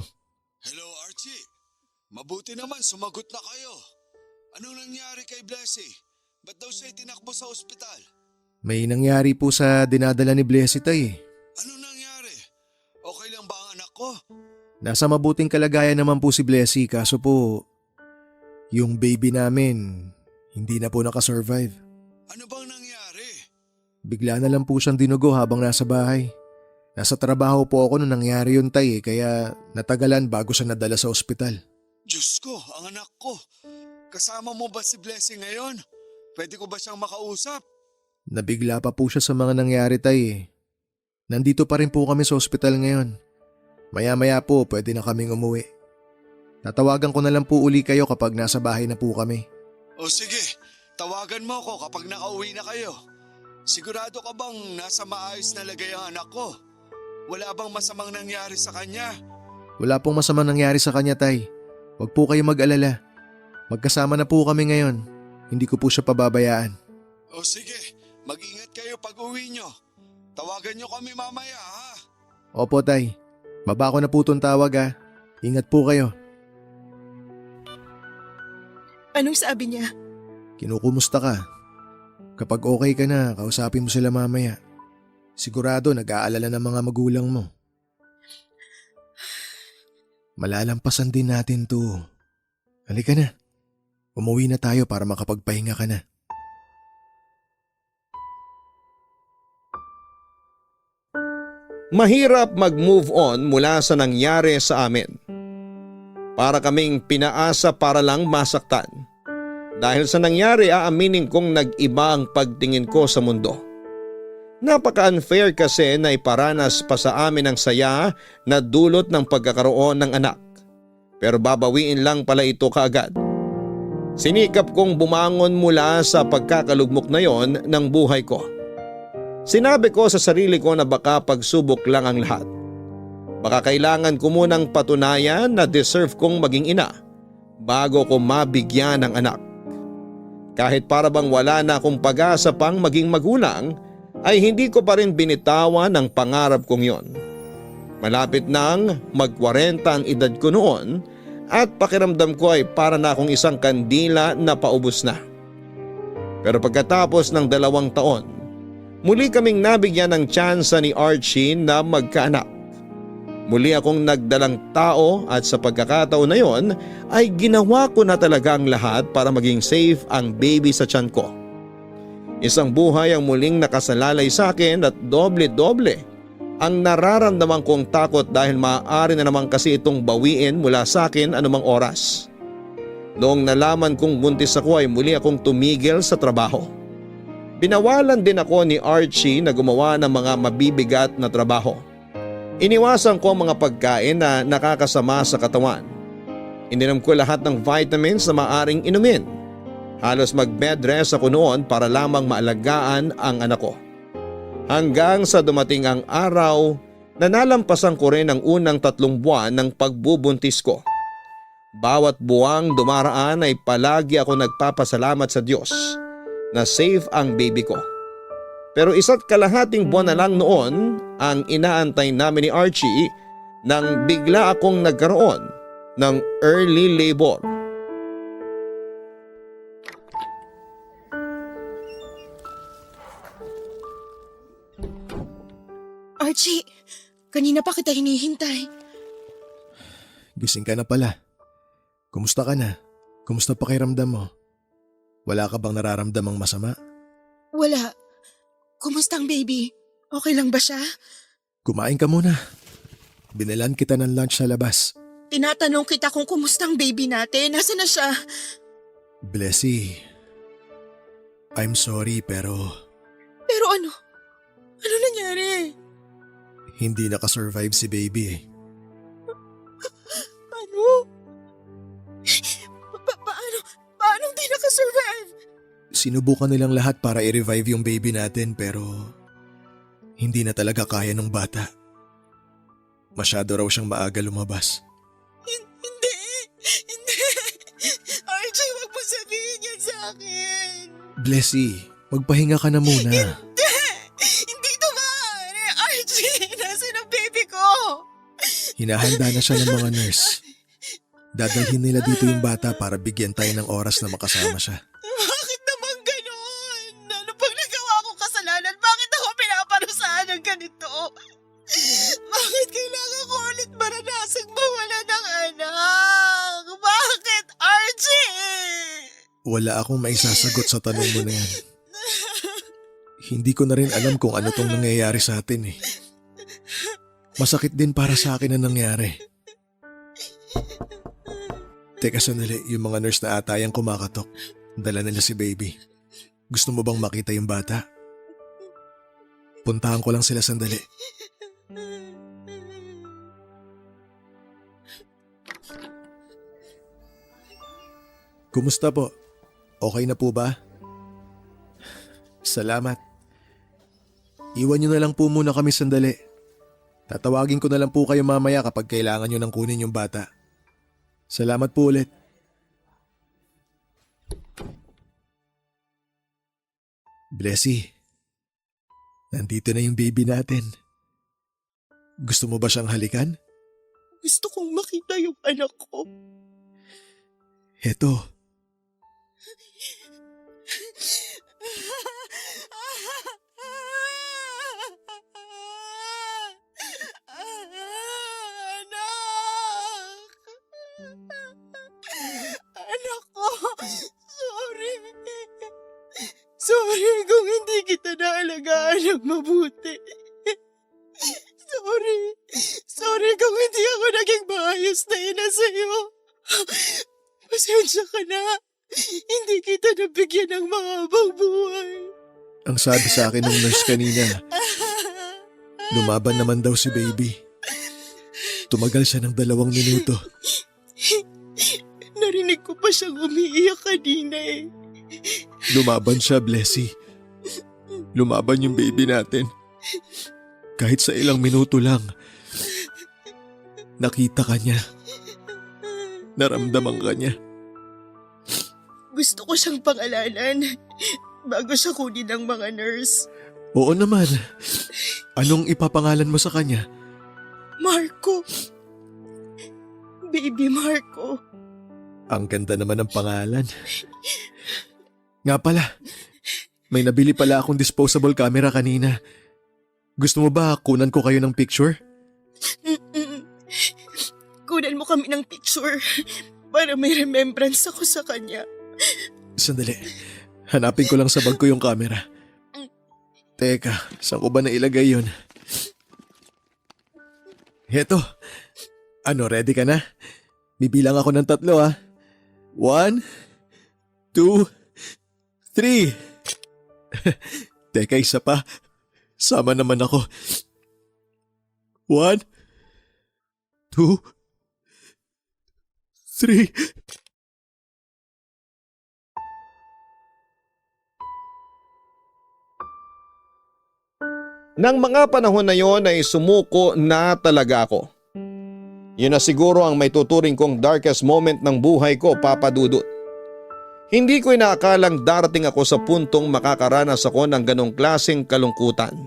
Hello Archie, mabuti naman sumagot na kayo. Anong nangyari kay Blessy? Ba't daw siya tinakbo sa ospital? May nangyari po sa dinadala ni Blessy, Tay. Anong nangyari? Okay lang ba ang anak ko? Nasa mabuting kalagayan naman po si Blessy kaso po, yung baby namin hindi na po nakasurvive. Ano bang nangyari? Bigla na lang po siyang dinugo habang nasa bahay. Nasa trabaho po ako nung nangyari yun, Tay, kaya natagalan bago siya nadala sa ospital. Diyos ko, ang anak ko. Kasama mo ba si Blessy ngayon? Pwede ko ba siyang makausap? Nabigla pa po siya sa mga nangyari, Tay. Nandito pa rin po kami sa ospital ngayon. Maya-maya po pwede na kaming umuwi. Tatawagan ko na lang po uli kayo kapag nasa bahay na po kami. O sige, tawagan mo ako kapag nakauwi na kayo. Sigurado ka bang nasa maayos na lagay ang anak ko? Wala bang masamang nangyari sa kanya? Wala pong masamang nangyari sa kanya, Tay. Huwag po kayo mag-alala. Magkasama na po kami ngayon. Hindi ko po siya pababayaan. O sige, mag-ingat kayo pag uwi nyo. Tawagan nyo kami mamaya ha. Opo, Tay. Baba ko na po itong tawag ha. Ingat po kayo. Anong sabi niya? Kinukumusta ka? Kapag okay ka na, kausapin mo sila mamaya. Sigurado nag-aalala ng mga magulang mo. Malalampasan din natin to. Halika na. Umuwi na tayo para makapagpahinga ka na. Mahirap mag-move on mula sa nangyari sa amin. Para kaming pinaasa para lang masaktan. Dahil sa nangyari, aaminin kong nag-iba ang pagtingin ko sa mundo. Napaka-unfair kasi na iparanas pa sa amin ang saya na dulot ng pagkakaroon ng anak. Pero babawiin lang pala ito kaagad. Sinikap kong bumangon mula sa pagkakalugmok na yon ng buhay ko. Sinabi ko sa sarili ko na baka pagsubok lang ang lahat. Baka kailangan ko munang patunayan na deserve kong maging ina bago ko mabigyan ng anak. Kahit para bang wala na akong pag-asa pang maging magulang, ay hindi ko pa rin binitawan ang pangarap kong yon. Malapit nang mag-40 ang edad ko noon at pakiramdam ko ay para na akong isang kandila na paubos na. Pero pagkatapos ng 2 taon, muli kaming nabigyan ng tsansa ni Archie na magkaanak. Muli akong nagdalang tao at sa pagkakataon na yon ay ginawa ko na talaga ang lahat para maging safe ang baby sa tiyan ko. Isang buhay ang muling nakasalalay sa akin at doble-doble ang nararamdaman kong takot dahil maaari na naman kasi itong bawiin mula sa akin anumang oras. Noong nalaman kong buntis ako ay muli akong tumigil sa trabaho. Binawalan din ako ni Archie na gumawa ng mga mabibigat na trabaho. Iniwasan ko ang mga pagkain na nakakasama sa katawan. Ininom ko lahat ng vitamins na maaring inumin. Halos mag-bed rest ako noon para lamang maalagaan ang anak ko. Hanggang sa dumating ang araw na nalampasan ko rin ang unang 3 buwan ng pagbubuntis ko. Bawat buwang dumaraan ay palagi ako nagpapasalamat sa Diyos na safe ang baby ko. Pero 1.5 buwan na lang noon ang inaantay namin ni Archie nang bigla akong nagkaroon ng early labor. Archie, kanina pa kita hinihintay. Gising ka na pala. Kumusta ka na? Kumusta pakiramdam mo? Wala ka bang nararamdamang masama? Wala. Kumusta ang baby? Okay lang ba siya? Kumain ka muna. Binalan kita ng lunch sa labas. Tinatanong kita kung kumusta ang baby natin. Nasaan na siya? Blessy, I'm sorry pero Pero ano? Ano nangyari? hindi nakasurvive si baby eh. Ano? Paano di nakasurvive? Sinubukan nilang lahat para i-revive yung baby natin pero hindi na talaga kaya ng bata. Masyado raw siyang maaga lumabas. Hindi! Archie, wag mo sabihin yan sa akin! Blessy, magpahinga ka na muna. Hindi ito maaari! Archie, nasaan ang baby ko? Hinahanda na siya ng mga nurse. Dadalhin nila dito yung bata para bigyan tayo ng oras na makasama siya. Bakit naman ganon? Ano pag nagawa kong kasalanan? Bakit ako pinaparusahan ng ganito? Bakit kailangan ko ulit maranasang mawala ng anak? Bakit, Archie? Wala akong maisasagot sa tanong mo na yan. Hindi ko na rin alam kung ano tong nangyayari sa atin eh. Masakit din para sa akin ang nangyari. Teka sandali, yung mga nurse na atayang kumakatok. Dala nila si baby. Gusto mo bang makita yung bata? Puntahan ko lang sila sandali. Kumusta po? Okay na po ba? Salamat. Iwan nyo na lang po muna kami sandali. Tatawagin ko na lang po kayo mamaya kapag kailangan nyo nang kunin yung bata. Salamat po ulit. Blessy, nandito na yung baby natin. Gusto mo ba siyang halikan? Gusto kong makita yung anak ko. Heto. Anak! alagaan ng mabuti. Sorry kung hindi ako naging maayos na ina sa'yo. Pasensya ka na. Hindi kita nabigyan ng mahabang buhay. Ang sabi sa akin ng nurse kanina, lumaban naman daw si baby. Tumagal siya ng 2 minuto. Narinig ko pa siyang umiiyak kanina eh. Lumaban siya, Blessy. Lumaban yung baby natin. Kahit sa ilang minuto lang. Nakita ka niya. Naramdaman ka niya. Gusto ko siyang pangalanan bago siya kunin ng mga nurse. Oo naman. Anong ipapangalan mo sa kanya? Marco. Baby Marco. Ang ganda naman ng pangalan. Nga pala, may nabili pala akong disposable camera kanina. Gusto mo ba kunan ko kayo ng picture? Kunan mo kami ng picture para may remembrance ako sa kanya. Sandali, hanapin ko lang sa bag ko yung camera. Teka, saan ko ba nailagay yun? Heto. Ano, ready ka na? Bibilang ako ng 3 ah. 1, 2, 3. Teka, isa pa. Sama naman ako. 1, 2, 3. Nang mga panahon na yon ay sumuko na talaga ako. Yun na siguro ang may tuturing kong darkest moment ng buhay ko, Papa Dudut. Hindi ko inaakalang darating ako sa puntong makakaranas ako ng ganong klaseng kalungkutan.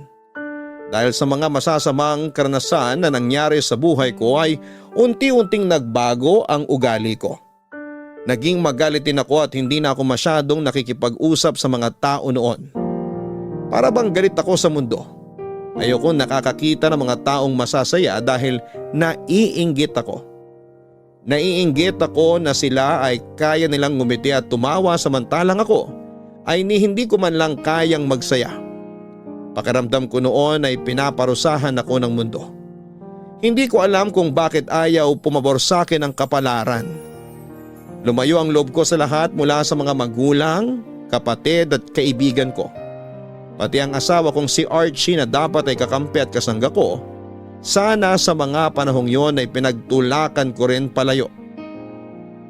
Dahil sa mga masasamang karanasan na nangyari sa buhay ko ay unti-unting nagbago ang ugali ko. Naging magalit din ako at hindi na ako masyadong nakikipag-usap sa mga tao noon. Para bang galit ako sa mundo. Ayoko nakakakita ng mga taong masasaya dahil naiinggit ako. Naiinggit ako na sila ay kaya nilang ngumiti at tumawa samantalang ako ay hindi ko man lang kayang magsaya. Pakiramdam ko noon ay pinaparusahan ako ng mundo. Hindi ko alam kung bakit ayaw pumabor sa akin ang kapalaran. Lumayo ang loob ko sa lahat mula sa mga magulang, kapatid at kaibigan ko. Pati ang asawa kong si Archie na dapat ay kakampi at kasangga ko, sana sa mga panahong yon ay pinagtulakan ko rin palayo.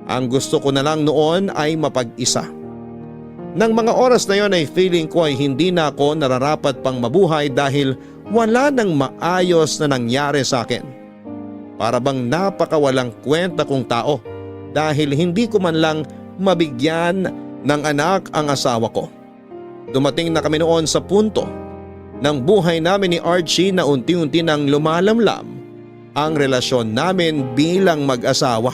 Ang gusto ko na lang noon ay mapag-isa. Nang mga oras na yon ay feeling ko ay hindi na ako nararapat pang mabuhay dahil wala nang maayos na nangyari sa akin. Para bang napakawalang kwenta kong tao dahil hindi ko man lang mabigyan ng anak ang asawa ko. Dumating na kami noon sa punto ng buhay namin ni Archie na unti-unti nang lumalamlam ang relasyon namin bilang mag-asawa.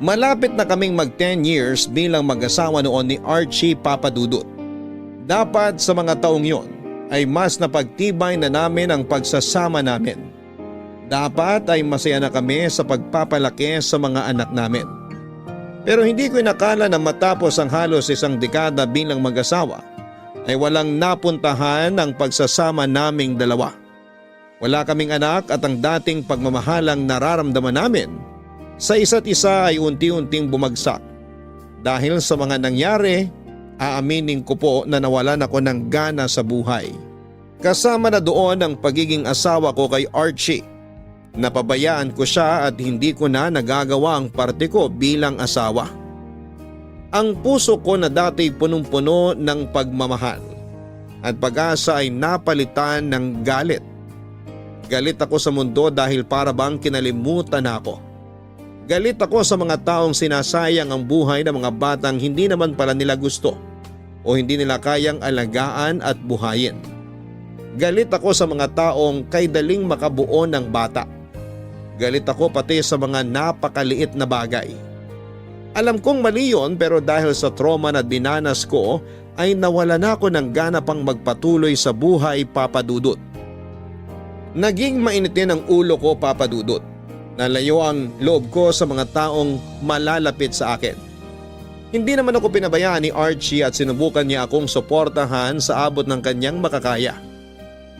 Malapit na kaming mag 10 years bilang mag-asawa noon ni Archie, Papa Dudut. Dapat sa mga taong yon ay mas napagtibay na namin ang pagsasama namin. Dapat ay masaya na kami sa pagpapalaki sa mga anak namin. Pero hindi ko inakala na matapos ang halos 1 dekada bilang mag-asawa ay walang napuntahan ang pagsasama naming dalawa. Wala kaming anak at ang dating pagmamahalang nararamdaman namin sa isa't isa ay unti-unting bumagsak. Dahil sa mga nangyari, aaminin ko po na nawalan ako ng gana sa buhay. Kasama na doon ang pagiging asawa ko kay Archie. Napabayaan ko siya at hindi ko na nagagawa ang parte ko bilang asawa. Ang puso ko na dati punong-puno ng pagmamahal at pag-asa ay napalitan ng galit. Galit ako sa mundo dahil para bang kinalimutan ako. Galit ako sa mga taong sinasayang ang buhay ng mga batang hindi naman pala nila gusto o hindi nila kayang alagaan at buhayin. Galit ako sa mga taong kay daling makabuo ng bata. Galit ako pati sa mga napakaliit na bagay. Alam kong mali yun pero dahil sa trauma na dinanas ko ay nawala na ako ng gana pang magpatuloy sa buhay, Papa Dudut. Naging mainitin ang ulo ko, Papa Dudut. Nalayo ang loob ko sa mga taong malalapit sa akin. Hindi naman ako pinabayaan ni Archie at sinubukan niya akong suportahan sa abot ng kanyang makakaya.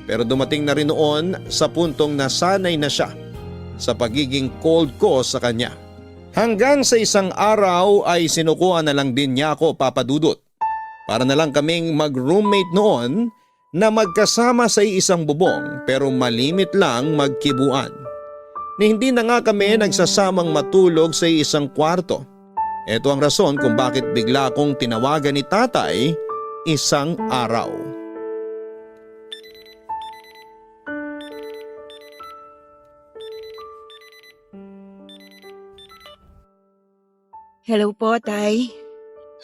Pero dumating na rin noon sa puntong nasanay na siya sa pagiging cold ko sa kanya. Hanggang sa isang araw ay sinukuan na lang din niya ako, Papa Dudut. Para na lang kaming mag-roommate noon na magkasama sa isang bubong pero malimit lang magkibuan. Ni hindi na nga kami nagsasamang matulog sa isang kwarto. Ito ang rason kung bakit bigla akong tinawagan ni tatay isang araw. Hello po, Tay.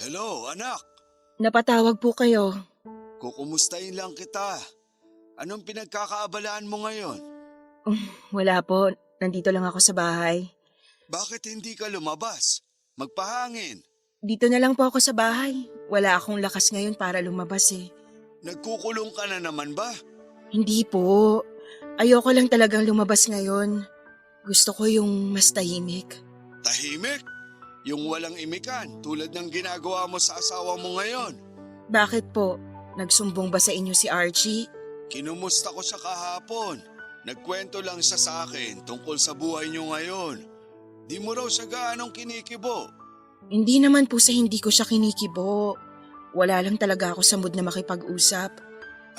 Hello, anak. Napatawag po kayo. Kukumustahin lang kita. Anong pinagkakaabalaan mo ngayon? Wala po. Nandito lang ako sa bahay. Bakit hindi ka lumabas? Magpahangin. Dito na lang po ako sa bahay. Wala akong lakas ngayon para lumabas eh. Nagkukulong ka na naman ba? Hindi po. Ayoko lang talagang lumabas ngayon. Gusto ko yung mas tahimik. Tahimik? Yung walang imikan tulad ng ginagawa mo sa asawa mo ngayon. Bakit po? Nagsumbong ba sa inyo si Archie? Kinumusta ko siya kahapon. Nagkwento lang siya sa akin tungkol sa buhay niyo ngayon. Di mo raw siya gaanong kinikibo. Hindi naman po sa hindi ko siya kinikibo. Wala lang talaga ako sa mood na makipag-usap.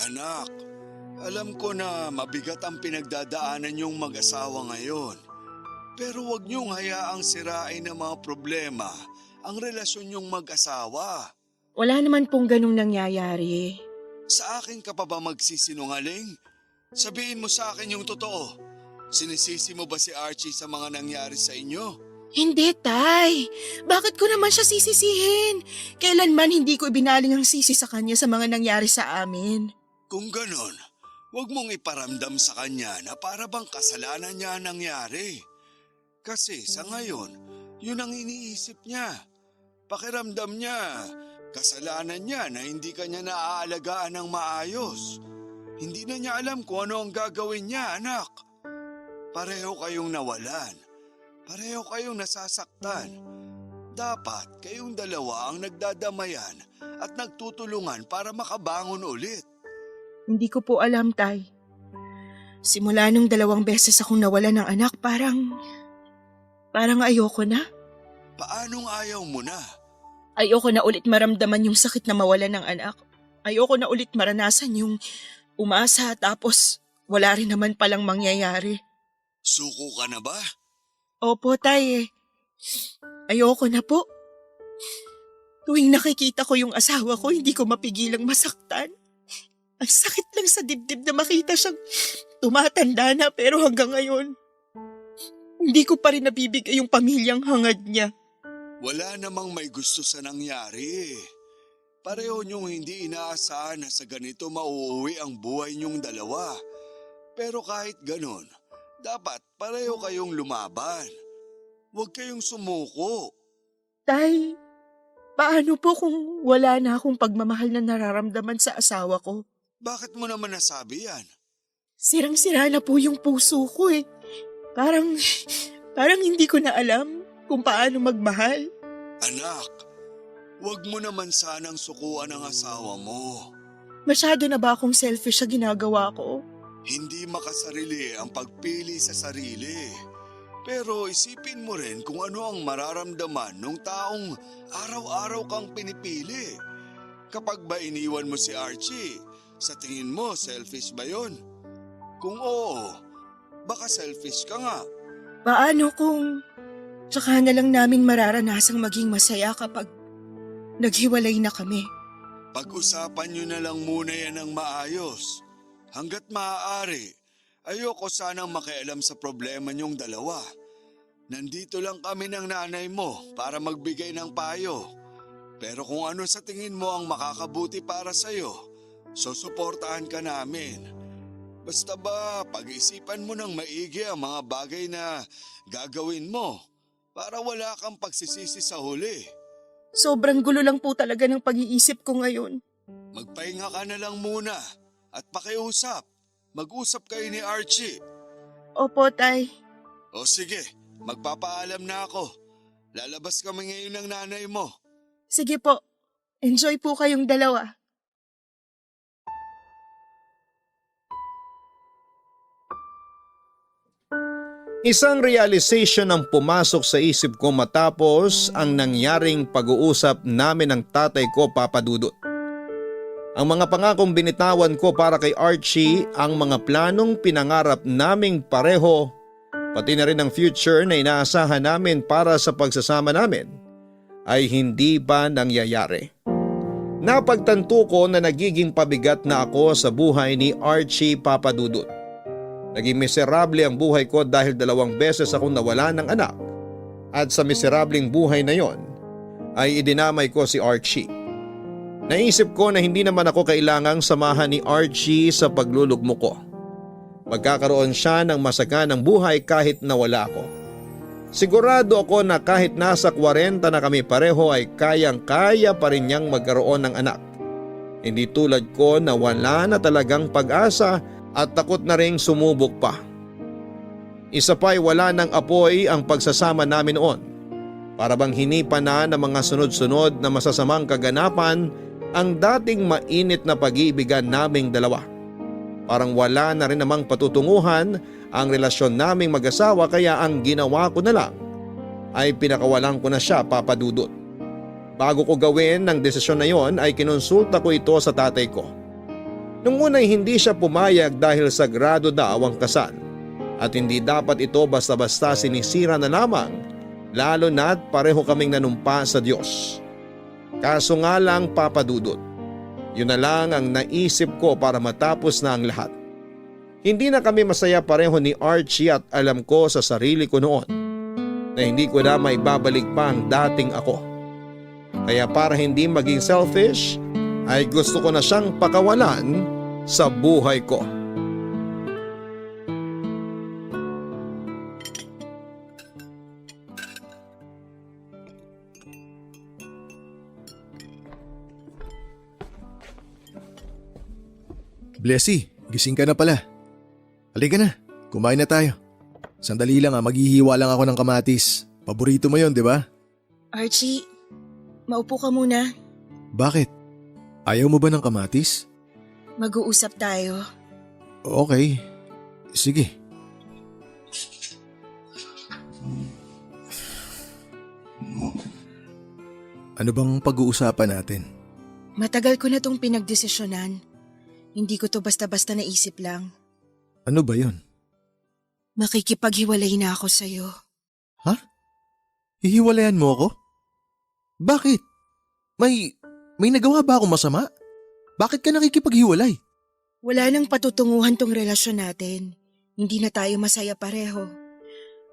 Anak, alam ko na mabigat ang pinagdadaanan niyong mag-asawa ngayon. Pero huwag niyong hayaang sirain ng mga problema ang relasyon niyong mag-asawa. Wala naman pong ganung nangyayari. Sa akin ka pa ba magsisinungaling? Sabihin mo sa akin yung totoo. Sinisisi mo ba si Archie sa mga nangyari sa inyo? Hindi, Tay. Bakit ko naman siya sisisihin? Kailanman hindi ko ibinaling ang sisi sa kanya sa mga nangyari sa amin. Kung ganon, huwag mong iparamdam sa kanya na para bang kasalanan niya ang nangyari. Kasi sa ngayon, yun ang iniisip niya. Pakiramdam niya, kasalanan niya na hindi kanya naaalagaan ng maayos. Hindi na niya alam kung ano ang gagawin niya, anak. Pareho kayong nawalan. Pareho kayong nasasaktan. Dapat kayong dalawa ang nagdadamayan at nagtutulungan para makabangon ulit. Hindi ko po alam, Tay. Simula nung 2 beses akong nawala ng anak, parang ayoko na. Paanong ayaw mo na? Ayoko na ulit maramdaman yung sakit na mawala ng anak. Ayoko na ulit maranasan yung umasa tapos wala rin naman palang mangyayari. Suko ka na ba? Opo, Tay. Ayoko na po. Tuwing nakikita ko yung asawa ko, hindi ko mapigilang masaktan. Ang sakit lang sa dibdib na makita siyang tumatanda na pero hanggang ngayon, hindi ko pa rin nabibigay yung pamilyang hangad niya. Wala namang may gusto sa nangyari. Pareho niyong hindi inaasahan na sa ganito mauuwi ang buhay niyong dalawa. Pero kahit ganon, dapat pareho kayong lumaban. Huwag kayong sumuko. Tay, paano po kung wala na akong pagmamahal na nararamdaman sa asawa ko? Bakit mo naman nasabi yan? Sirang-sira na po yung puso ko eh. Parang hindi ko na alam kung paano magmahal. Anak, huwag mo naman sanang sukuan ang asawa mo. Masyado na ba akong selfish sa ginagawa ko? Hindi makasarili ang pagpili sa sarili. Pero isipin mo rin kung ano ang mararamdaman ng taong araw-araw kang pinipili. Kapag ba iniwan mo si Archie, sa tingin mo selfish ba yon? Kung oo, baka selfish ka nga. Paano kung tsaka na lang namin mararanasang maging masaya kapag naghiwalay na kami? Pag-usapan nyo na lang muna yan ng maayos. Hanggat maaari, ayoko sanang makialam sa problema nyong dalawa. Nandito lang kami ng nanay mo para magbigay ng payo. Pero kung ano sa tingin mo ang makakabuti para sa'yo, susuportahan ka namin. Basta ba pag-isipan mo ng maigi ang mga bagay na gagawin mo para wala kang pagsisisi sa huli. Sobrang gulo lang po talaga ng pag-iisip ko ngayon. Magpahinga ka na lang muna at pakiusap. Mag-usap kayo ni Archie. Opo, Tay. O sige, magpapaalam na ako. Lalabas kami ngayon ng nanay mo. Sige po, enjoy po kayong dalawa. Isang realization ang pumasok sa isip ko matapos ang nangyaring pag-uusap namin ng tatay ko, Papa Dudut. Ang mga pangakong binitawan ko para kay Archie, ang mga planong pinangarap naming pareho, pati na rin ang future na inaasahan namin para sa pagsasama namin, ay hindi pa nangyayari. Napagtanto ko na nagiging pabigat na ako sa buhay ni Archie, Papa Dudut. Naging miserable ang buhay ko dahil 2 beses akong nawala ng anak, at sa miserableng buhay na yon ay idinamay ko si Archie. Naisip ko na hindi naman ako kailangang samahan ni Archie sa paglulugmok ko. Magkakaroon siya ng masaganang buhay kahit nawala ako. Sigurado ako na kahit nasa 40 na kami pareho ay kayang-kaya pa rin niyang magkaroon ng anak. Hindi tulad ko na wala na talagang pag-asa at takot na ring sumubok pa. Isa pa'y wala ng apoy ang pagsasama namin noon. Para bang hinipa na ng mga sunod-sunod na masasamang kaganapan ang dating mainit na pag-iibigan naming dalawa. Parang wala na rin namang patutunguhan ang relasyon naming mag-asawa, kaya ang ginawa ko na lang ay pinakawalan ko na siya, Papa Dudut. Bago ko gawin ang desisyon na yon ay kinonsulta ko ito sa tatay ko. Nung una ay hindi siya pumayag dahil sagrado daw ang kasal at hindi dapat ito basta-basta sinisira na lamang, lalo na't pareho kaming nanumpa sa Diyos. Kaso nga lang, Papa Dudut, yun na lang ang naisip ko para matapos na ang lahat. Hindi na kami masaya pareho ni Archie at alam ko sa sarili ko noon na hindi ko na may babalik pa ang dating ako. Kaya para hindi maging selfish ay gusto ko na siyang pakawalan sa buhay ko. Blessy, gising ka na pala. Halika na, kumain na tayo. Sandali lang maghihiwa lang ako ng kamatis. Paborito mo yon, di ba? Archie, maupo ka muna. Bakit? Ayaw mo ba ng kamatis? Mag-uusap tayo. Okay, sige. Ano bang pag-uusapan natin? Matagal ko na tong pinagdesisyonan. Hindi ko to basta-basta naisip lang. Ano ba yon? Makikipaghiwalay na ako sa'yo. Ha? Hihiwalayan mo ako? Bakit? May nagawa ba akong masama? Bakit ka nakikipaghiwalay? Wala nang patutunguhan tong relasyon natin. Hindi na tayo masaya pareho.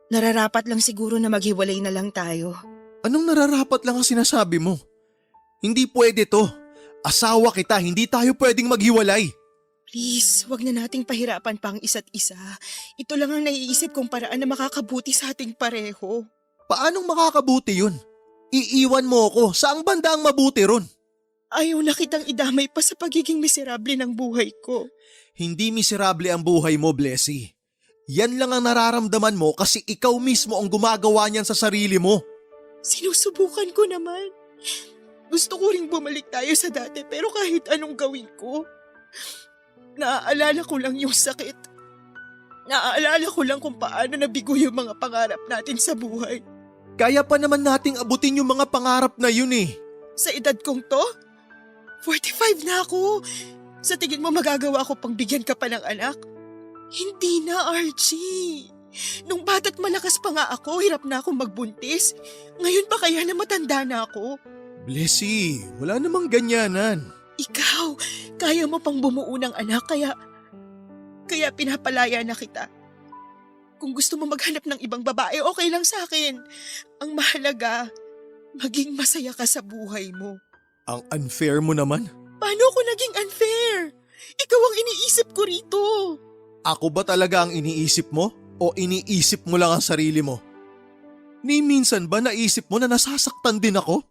Nararapat lang siguro na maghiwalay na lang tayo. Anong nararapat lang ang sinasabi mo? Hindi pwede to. Asawa kita, hindi tayo pwedeng maghiwalay. Please, wag na nating pahirapan pa ang isa't isa. Ito lang ang naiisip kong paraan na makakabuti sa ating pareho. Paanong makakabuti yun? Iiwan mo ako, saang banda ang mabuti ron? Ayaw na kitang idamay pa sa pagiging miserable ng buhay ko. Hindi miserable ang buhay mo, Blessy. Yan lang ang nararamdaman mo kasi ikaw mismo ang gumagawa niyan sa sarili mo. Sinusubukan ko naman. Gusto ko ring bumalik tayo sa dati pero kahit anong gawin ko, naaalala ko lang yung sakit. Naaalala ko lang kung paano nabigo yung mga pangarap natin sa buhay. Kaya pa naman nating abutin yung mga pangarap na yun eh. Sa edad kong to, 45 na ako. Sa tingin mo magagawa ko pang bigyan ka pa ng anak? Hindi na, Archie. Nung bata't malakas pa nga ako, hirap na akong magbuntis. Ngayon pa kaya na matanda na ako? Blessy, wala namang ganyanan. Ikaw, kaya mo pang bumuo ng anak kaya pinapalaya na kita. Kung gusto mo maghanap ng ibang babae, okay lang sa akin. Ang mahalaga, maging masaya ka sa buhay mo. Ang unfair mo naman. Paano ako naging unfair? Ikaw ang iniisip ko rito. Ako ba talaga ang iniisip mo? O iniisip mo lang ang sarili mo? Ni minsan ba naisip mo na nasasaktan din ako?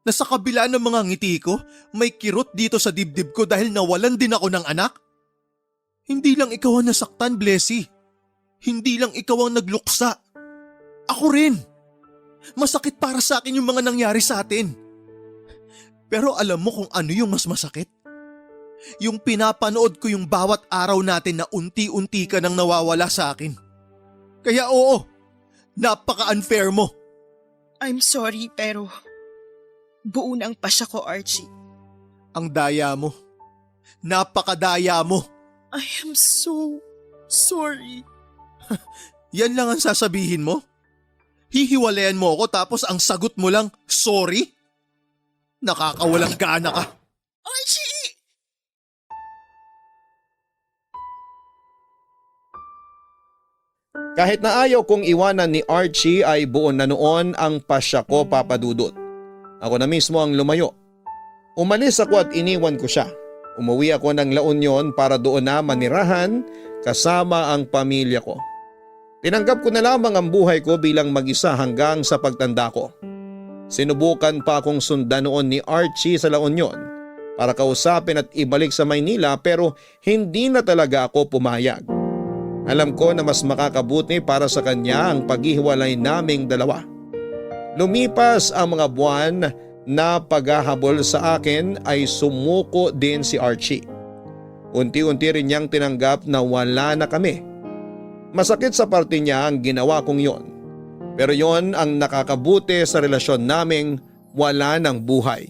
Na sa kabila ng mga ngiti ko, may kirot dito sa dibdib ko dahil nawalan din ako ng anak? Hindi lang ikaw ang nasaktan, Blessy. Hindi lang ikaw ang nagluksa. Ako rin. Masakit para sa akin yung mga nangyari sa atin. Pero alam mo kung ano yung mas masakit? Yung pinapanood ko yung bawat araw natin na unti-unti ka nang nawawala sa akin. Kaya oo, napaka-unfair mo. I'm sorry pero buo na ang pasya ko, Archie. Ang daya mo. Napakadaya mo. I am so sorry. Yan lang ang sasabihin mo? Hihiwalayan mo ako tapos ang sagot mo lang, sorry? Nakakawalang gana ka. Archie! Kahit na ayaw kong iwanan ni Archie ay buo na noon ang pasya ko, Papa Dudut. Ako na mismo ang lumayo. Umalis ako at iniwan ko siya. Umuwi ako ng La Union para doon na manirahan kasama ang pamilya ko. Tinanggap ko na lamang ang buhay ko bilang mag-isa hanggang sa pagtanda ko. Sinubukan pa akong sundan noon ni Archie sa La Union para kausapin at ibalik sa Maynila pero hindi na talaga ako pumayag. Alam ko na mas makakabuti para sa kanya ang paghihiwalay naming dalawa. Lumipas ang mga buwan na paghahabol sa akin ay sumuko din si Archie. Unti-unti rin niyang tinanggap na wala na kami. Masakit sa parte niya ang ginawa kong yon. Pero yon ang nakakabuti sa relasyon naming wala ng buhay.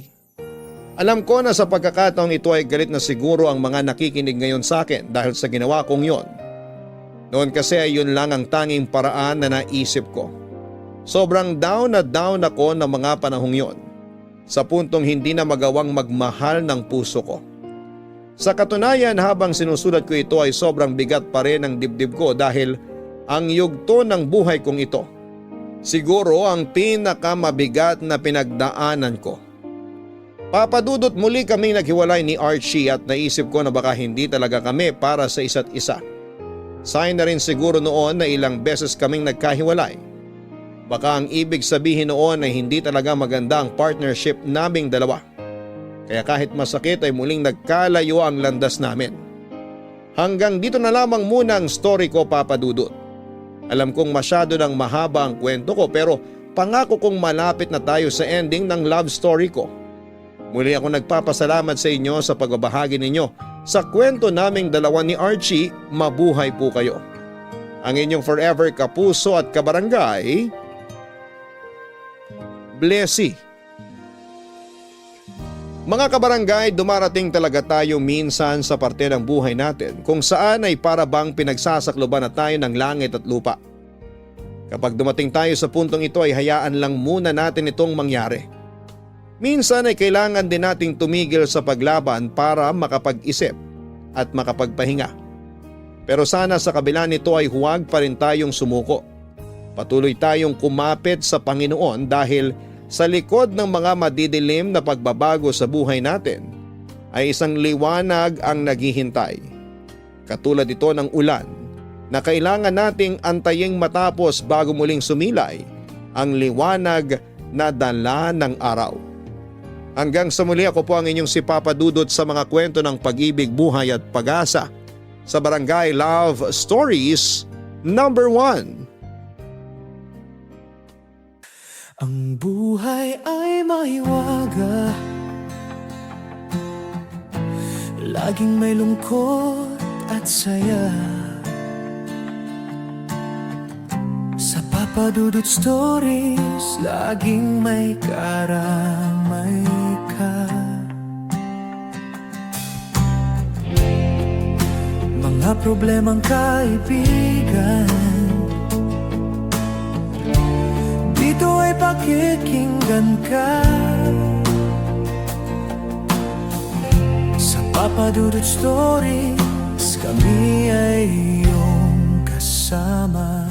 Alam ko na sa pagkakataong ito ay galit na siguro ang mga nakikinig ngayon sa akin dahil sa ginawa kong yon. Noon kasi ay yun lang ang tanging paraan na naisip ko. Sobrang down na down ako ng mga panahong yon. Sa puntong hindi na magawang magmahal ng puso ko. Sa katunayan habang sinusulat ko ito ay sobrang bigat pa rin ang dibdib ko dahil ang yugto ng buhay kong ito. Siguro ang pinakamabigat na pinagdaanan ko. Papadudot muli kaming naghiwalay ni Archie at naisip ko na baka hindi talaga kami para sa isa't isa. Sign na rin siguro noon na ilang beses kaming nagkahiwalay. Baka ang ibig sabihin noon ay hindi talaga maganda ang partnership naming dalawa. Kaya kahit masakit ay muling nagkalayo ang landas namin. Hanggang dito na lamang muna ang story ko, Papa Dudut. Alam kong masyado nang mahaba ang kwento ko pero pangako kong malapit na tayo sa ending ng love story ko. Muli ako nagpapasalamat sa inyo sa pagbabahagi ninyo sa kwento naming dalawa ni Archie. Mabuhay po kayo. Ang inyong forever kapuso at kabarangay, Blessy. Mga kabarangay, dumarating talaga tayo minsan sa parte ng buhay natin kung saan ay para bang pinagsasakloban na tayo ng langit at lupa. Kapag dumating tayo sa puntong ito ay hayaan lang muna natin itong mangyari. Minsan ay kailangan din nating tumigil sa paglaban para makapag-isip at makapagpahinga. Pero sana sa kabila nito ay huwag pa rin tayong sumuko. Patuloy tayong kumapit sa Panginoon dahil sa likod ng mga madidilim na pagbabago sa buhay natin ay isang liwanag ang naghihintay. Katulad ito ng ulan na kailangan nating antaying matapos bago muling sumilay ang liwanag na dala ng araw. Hanggang sa muli, ako po ang inyong si Papa Dudut sa mga kwento ng pag-ibig, buhay at pag-asa sa Barangay Love Stories number 1. Ang buhay ay mahiwaga, laging may lungkot at saya. Sa Papa Dudut Stories, laging may karamay ka. Mga problemang kaibigan, dito ay pakikinggan ka. Sa Papa Dudut Stories, kami ay iyong kasama.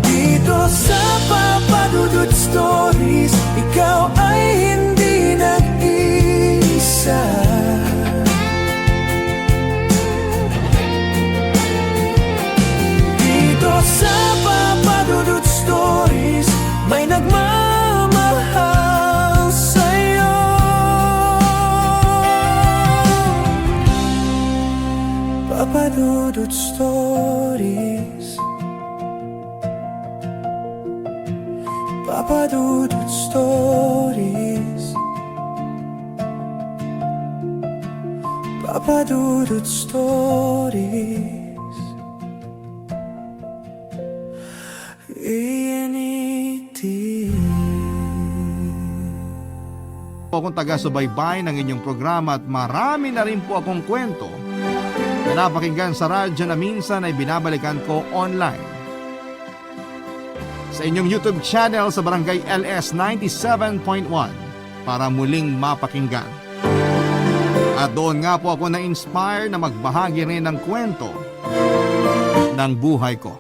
Dito sa Papa Dudut Stories, ikaw ay hindi nag-iisa. Dito sa Papa Dudut Stories, may nagmamahal sa'yo. Papa Dudut Stories, Papa Dudut Stories. Papadudod Stories. Po akong taga-subaybay ng inyong programa at marami na rin po akong kwento na napakinggan sa radyo na minsan ay binabalikan ko online. Sa inyong YouTube channel sa Barangay LS 97.1 para muling mapakinggan. At doon nga po ako na-inspire na magbahagi rin ng kwento ng buhay ko.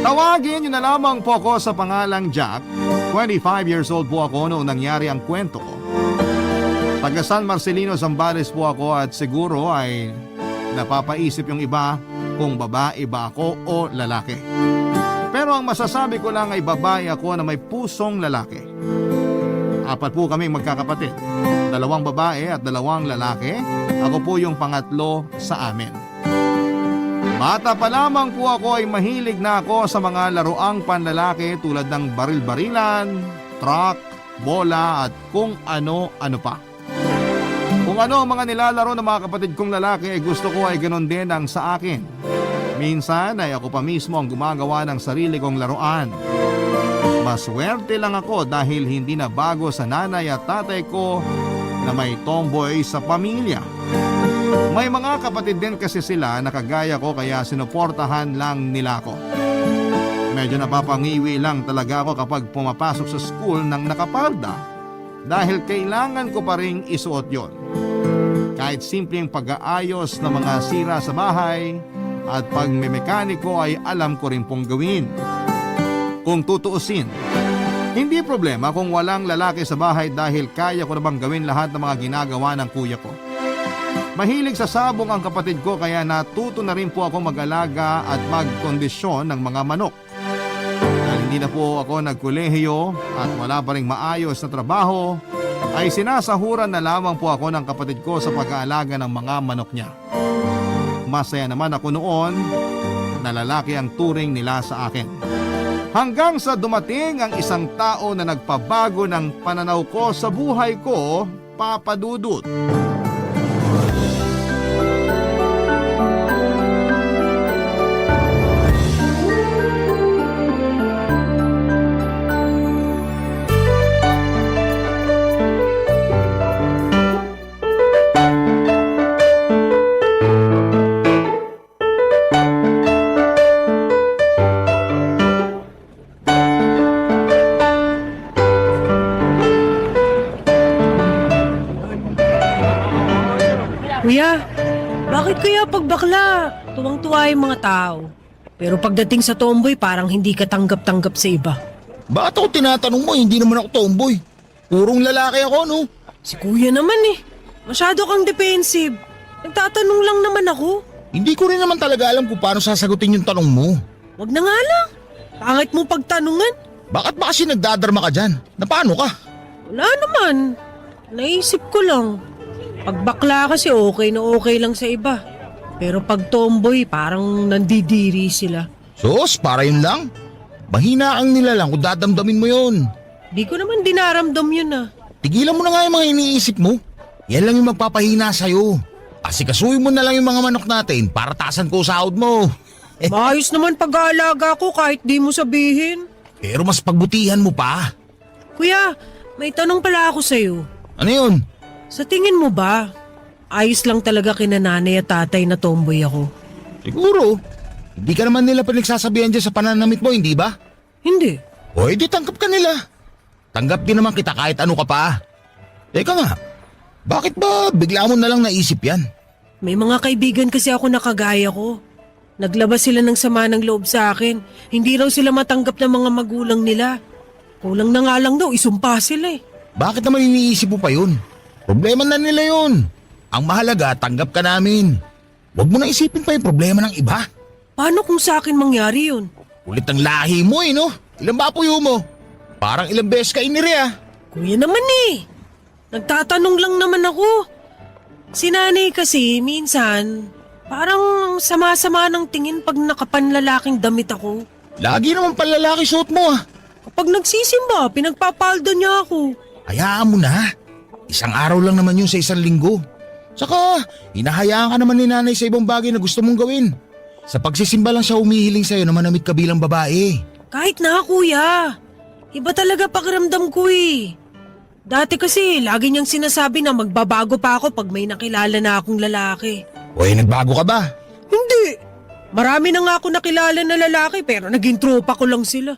Tawagin niyo na lamang po ako sa pangalang Jack. 25 years old po ako noong nangyari ang kwento ko. Taga San Marcelino, Zambales po ako at siguro ay napapaisip yung iba kung babae ba ako o lalaki. Pero ang masasabi ko lang ay babae ako na may pusong lalaki. 4 po kaming magkakapatid. 2 babae at 2 lalaki. Ako po yung pangatlo sa amin. Bata pa lamang po ako ay mahilig na ako sa mga laruang panlalaki tulad ng baril-barilan, truck, bola at kung ano-ano pa. Kung ano ang mga nilalaro ng mga kapatid kong lalaki ay gusto ko ay ganon din ang sa akin. Minsan ay ako pa mismo ang gumagawa ng sarili kong laruan. Maswerte lang ako dahil hindi na bago sa nanay at tatay ko na may tomboy sa pamilya. May mga kapatid din kasi sila na kagaya ko kaya sinuportahan lang nila ako. Medyo napapangiwi lang talaga ako kapag pumapasok sa school ng nakapalda dahil kailangan ko pa ring isuot yon. Kahit simpleng pag-aayos ng mga sira sa bahay at pagmemekaniko ay alam ko rin pong gawin. Kung tutuusin, hindi problema kung walang lalaki sa bahay dahil kaya ko na bang gawin lahat ng mga ginagawa ng kuya ko. Mahilig sa sabong ang kapatid ko kaya natuto na rin po ako mag-alaga at magkondisyon ng mga manok. Dahil hindi na po ako nagkolehiyo at wala pa ring maayos na trabaho, ay sinasahuran na lamang po ako ng kapatid ko sa pag-aalaga ng mga manok niya. Masaya naman ako noon na lalaki ang turing nila sa akin. Hanggang sa dumating ang isang tao na nagpabago ng pananaw ko sa buhay ko, Papa Dudut. Kuya, bakit kaya pag bakla, tuwang-tuwa yung mga tao? Pero pagdating sa tomboy, parang hindi ka tanggap-tanggap sa iba. Bakit ako tinatanong mo? Hindi naman ako tomboy. Purong lalaki ako, no? Si kuya naman masyado kang defensive. Nagtatanong lang naman ako. Hindi ko rin naman talaga alam kung paano sasagutin yung tanong mo. Wag na nga lang. Pangit mo pagtanungan. Bakit ba kasi nagdadarma ka dyan? Na paano ka? Wala naman. Naisip ko lang. Pag bakla kasi okay na okay lang sa iba. Pero pag tomboy, parang nandidiri sila. Sus, para yun lang? Mahina ang nila lang kung dadamdamin mo yun. Di ko naman dinaramdam yun Tigilan mo na nga yung mga iniisip mo. Yan lang yung magpapahina sa'yo. Kasi kasuhin mo na lang yung mga manok natin para taasan ko sahod mo. Maayos naman pag-aalaga ko kahit di mo sabihin. Pero mas pagbutihan mo pa. Kuya, may tanong pala ako sa'yo. Ano yun? Sa tingin mo ba, ayos lang talaga kina nanay at tatay na tomboy ako? Siguro. Hindi ka naman nila pinagsasabihan dyan sa pananamit mo, hindi ba? Hindi. O edi tanggap ka nila. Tanggap din naman kita kahit ano ka pa. Teka nga, bakit ba bigla mo na lang naisip yan? May mga kaibigan kasi ako na kagaya ko. Naglabas sila ng sama ng loob sa akin. Hindi raw sila matanggap ng mga magulang nila. Kulang na nga lang daw, isumpa sila Bakit naman iniisip mo pa yun? Problema na nila yun. Ang mahalaga, tanggap ka namin. Huwag mo na isipin pa yung problema ng iba. Paano kung sa akin mangyari yun? Ulit ang lahi mo no? Ilan ba puyo mo? Parang ilang beses ka iniri Kuya naman Nagtatanong lang naman ako. Si nanay kasi minsan, parang sama-sama ng tingin pag nakapanlalaking damit ako. Lagi naman panlalaki suot mo Kapag nagsisimba, pinagpapalda niya ako. Hayaan mo na. Isang araw lang naman yun sa isang linggo. Saka, hinahayaan ka naman ni nanay sa ibang bagay na gusto mong gawin. Sa pagsisimba lang siya humihiling sa'yo na manamit ka bilang babae. Kahit na kuya, iba talaga pakiramdam ko eh. Dati kasi lagi niyang sinasabi na magbabago pa ako pag may nakilala na akong lalaki. Uy, nagbago ka ba? Hindi! Marami na nga ako nakilala na lalaki pero naging tropa ko lang sila.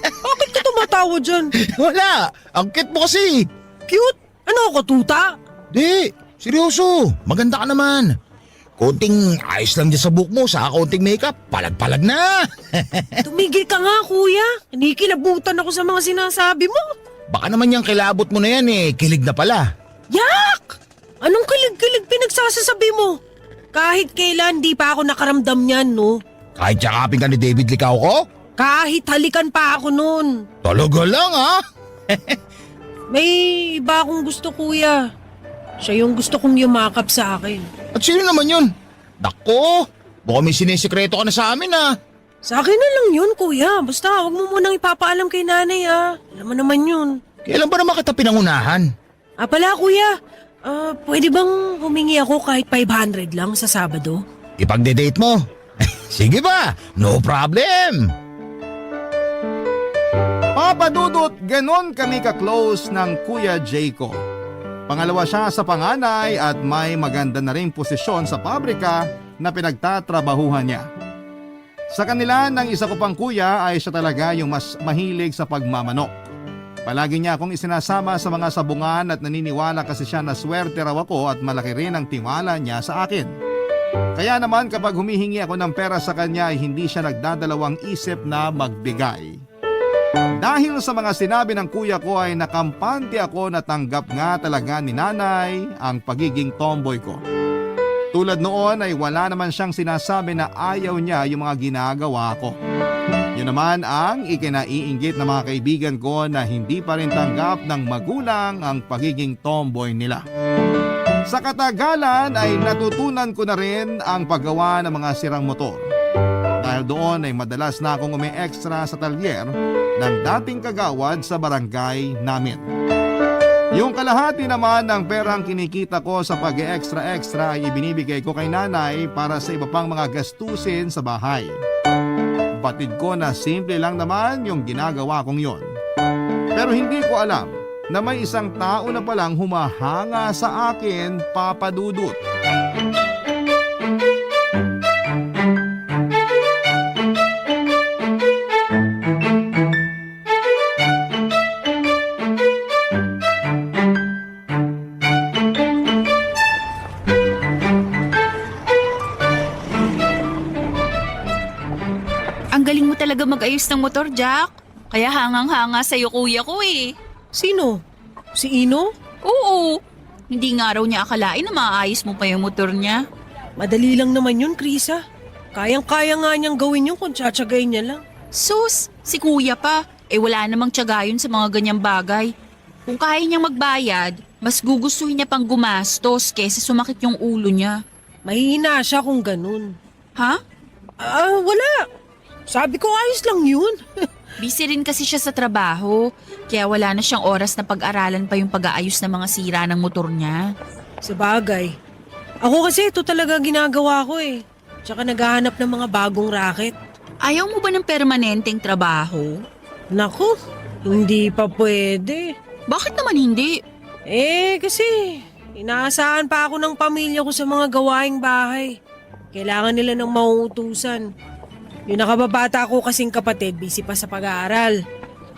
Bakit ka tumatawa dyan? Wala! Ang cute mo kasi! Cute? Ano ako, tuta? Di, seryoso. Maganda ka naman. Konting ayos lang dyan sa buhok mo, saka konting makeup, palag-palag na. Tumigil ka nga kuya. Kinikilabutan ako sa mga sinasabi mo. Baka naman yung kilabot mo na yan kilig na pala. Yak! Anong kilig-kilig pinagsasasabi mo? Kahit kailan di pa ako nakaramdam niyan, no? Kahit yakapin ka ni David Licao ko? Kahit halikan pa ako noon. Talaga lang ha? May iba akong gusto kuya. Siya yung gusto kong yumakap sa akin. At sino naman yun? Nako, baka may sinisikreto ka na sa amin ha. Sa akin na lang yun kuya. Basta wag mo munang ipapaalam kay nanay Alam mo naman yun. Kailan ba naman kita pinangunahan? Pala kuya. Pwede bang humingi ako kahit 500 lang sa Sabado? Ipagde-date mo? Sige ba, no problem. Papa Dudut, ganon kami ka-close ng Kuya Jay ko. Pangalawa siya sa panganay at may maganda na ring posisyon sa pabrika na pinagtatrabahuhan niya. Sa kanila ng isa ko pang kuya ay siya talaga yung mas mahilig sa pagmamanok. Palagi niya akong isinasama sa mga sabungan at naniniwala kasi siya na swerte raw ako at malaki rin ang tiwala niya sa akin. Kaya naman kapag humihingi ako ng pera sa kanya ay hindi siya nagdadalawang isip na magbigay. Dahil sa mga sinabi ng kuya ko ay nakampante ako na tanggap nga talaga ni nanay ang pagiging tomboy ko. Tulad noon ay wala naman siyang sinasabi na ayaw niya yung mga ginagawa ko. Yun naman ang ikinaiinggit ng mga kaibigan ko na hindi pa rin tanggap ng magulang ang pagiging tomboy nila. Sa katagalan ay natutunan ko na rin ang paggawa ng mga sirang motor. Dahil doon ay madalas na akong umi-extra sa talyer ng dating kagawad sa barangay namin. Yung kalahati naman ng perang kinikita ko sa pag-extra-extra ay ibinibigay ko kay nanay para sa iba pang mga gastusin sa bahay. Batid ko na simple lang naman yung ginagawa kong yon. Pero hindi ko alam na may isang tao na palang humahanga sa akin, Papa Dudut. Ang galing mo talaga mag-ayos ng motor, Jack. Kaya hangang-hanga sa'yo kuya ko eh. Sino? Si Ino? Oo. Hindi nga raw niya akalain na maayos mo pa yung motor niya. Madali lang naman yun, Krisa. Kayang-kaya nga niyang gawin yun kung tsatsagay niya lang. Sus, si kuya pa. Wala namang tiyaga yun sa mga ganyang bagay. Kung kaya niyang magbayad, mas gugustuhin niya pang gumastos kesa sumakit yung ulo niya. Mahihina siya kung ganun. Ha? Wala. Sabi ko ayos lang yun. Busy rin kasi siya sa trabaho, kaya wala na siyang oras na pag-aralan pa yung pag-aayos ng mga sira ng motor niya. Sa bagay. Ako kasi ito talaga ginagawa ko eh. Tsaka naghahanap ng mga bagong racket. Ayaw mo ba ng permanenteng trabaho? Naku, hindi pa pwede. Bakit naman hindi? Kasi inaasahan pa ako ng pamilya ko sa mga gawaing bahay. Kailangan nila ng mauutusan. Yung nakababata ko kasing kapatid, busy pa sa pag-aaral.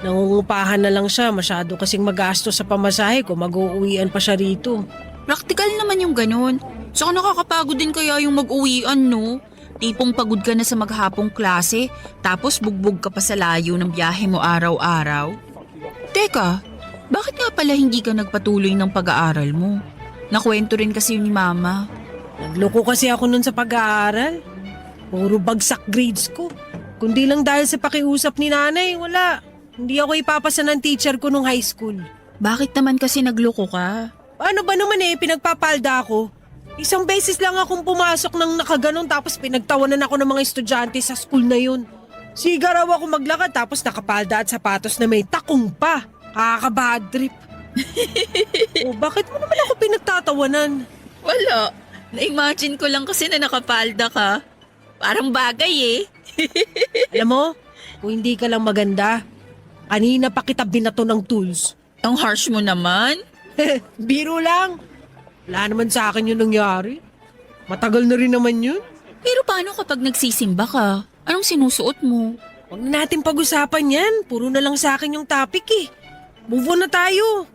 Nangungupahan na lang siya, masyado kasing magastos sa pamasahe ko, mag-uuwian pa siya rito. Praktikal naman yung ganun. Saka nakakapagod din kaya yung mag-uwian, no? Tipong pagod ka na sa maghapong klase, tapos bugbog ka pa sa layo ng biyahe mo araw-araw. Teka, bakit nga pala hindi ka nagpatuloy ng pag-aaral mo? Nakwento rin kasi yun ni Mama. Nagloko kasi ako nun sa pag-aaral. Puro bagsak grades ko. Kundi lang dahil sa pakiusap ni nanay, wala. Hindi ako ipapasa ng teacher ko nung high school. Bakit naman kasi nagloko ka? Paano ba naman pinagpapalda ako? Isang beses lang akong pumasok ng nakaganon tapos pinagtawanan ako ng mga estudyante sa school na yun. Siga raw ako maglakad tapos nakapalda at sapatos na may takong pa. Kakaka-bad trip. Bakit mo naman ako pinagtatawanan? Wala. Na-imagine ko lang kasi na nakapalda ka. Parang bagay eh. Alam mo, kung hindi ka lang maganda, kanina pa kita binato ng tools. Ang harsh mo naman. Biro lang. Wala naman sa akin yung nangyari. Matagal na rin naman yun. Pero paano kapag nagsisimba ka? Anong sinusuot mo? Huwag na natin pag-usapan yan. Puro na lang sa akin yung topic eh. Move on na tayo.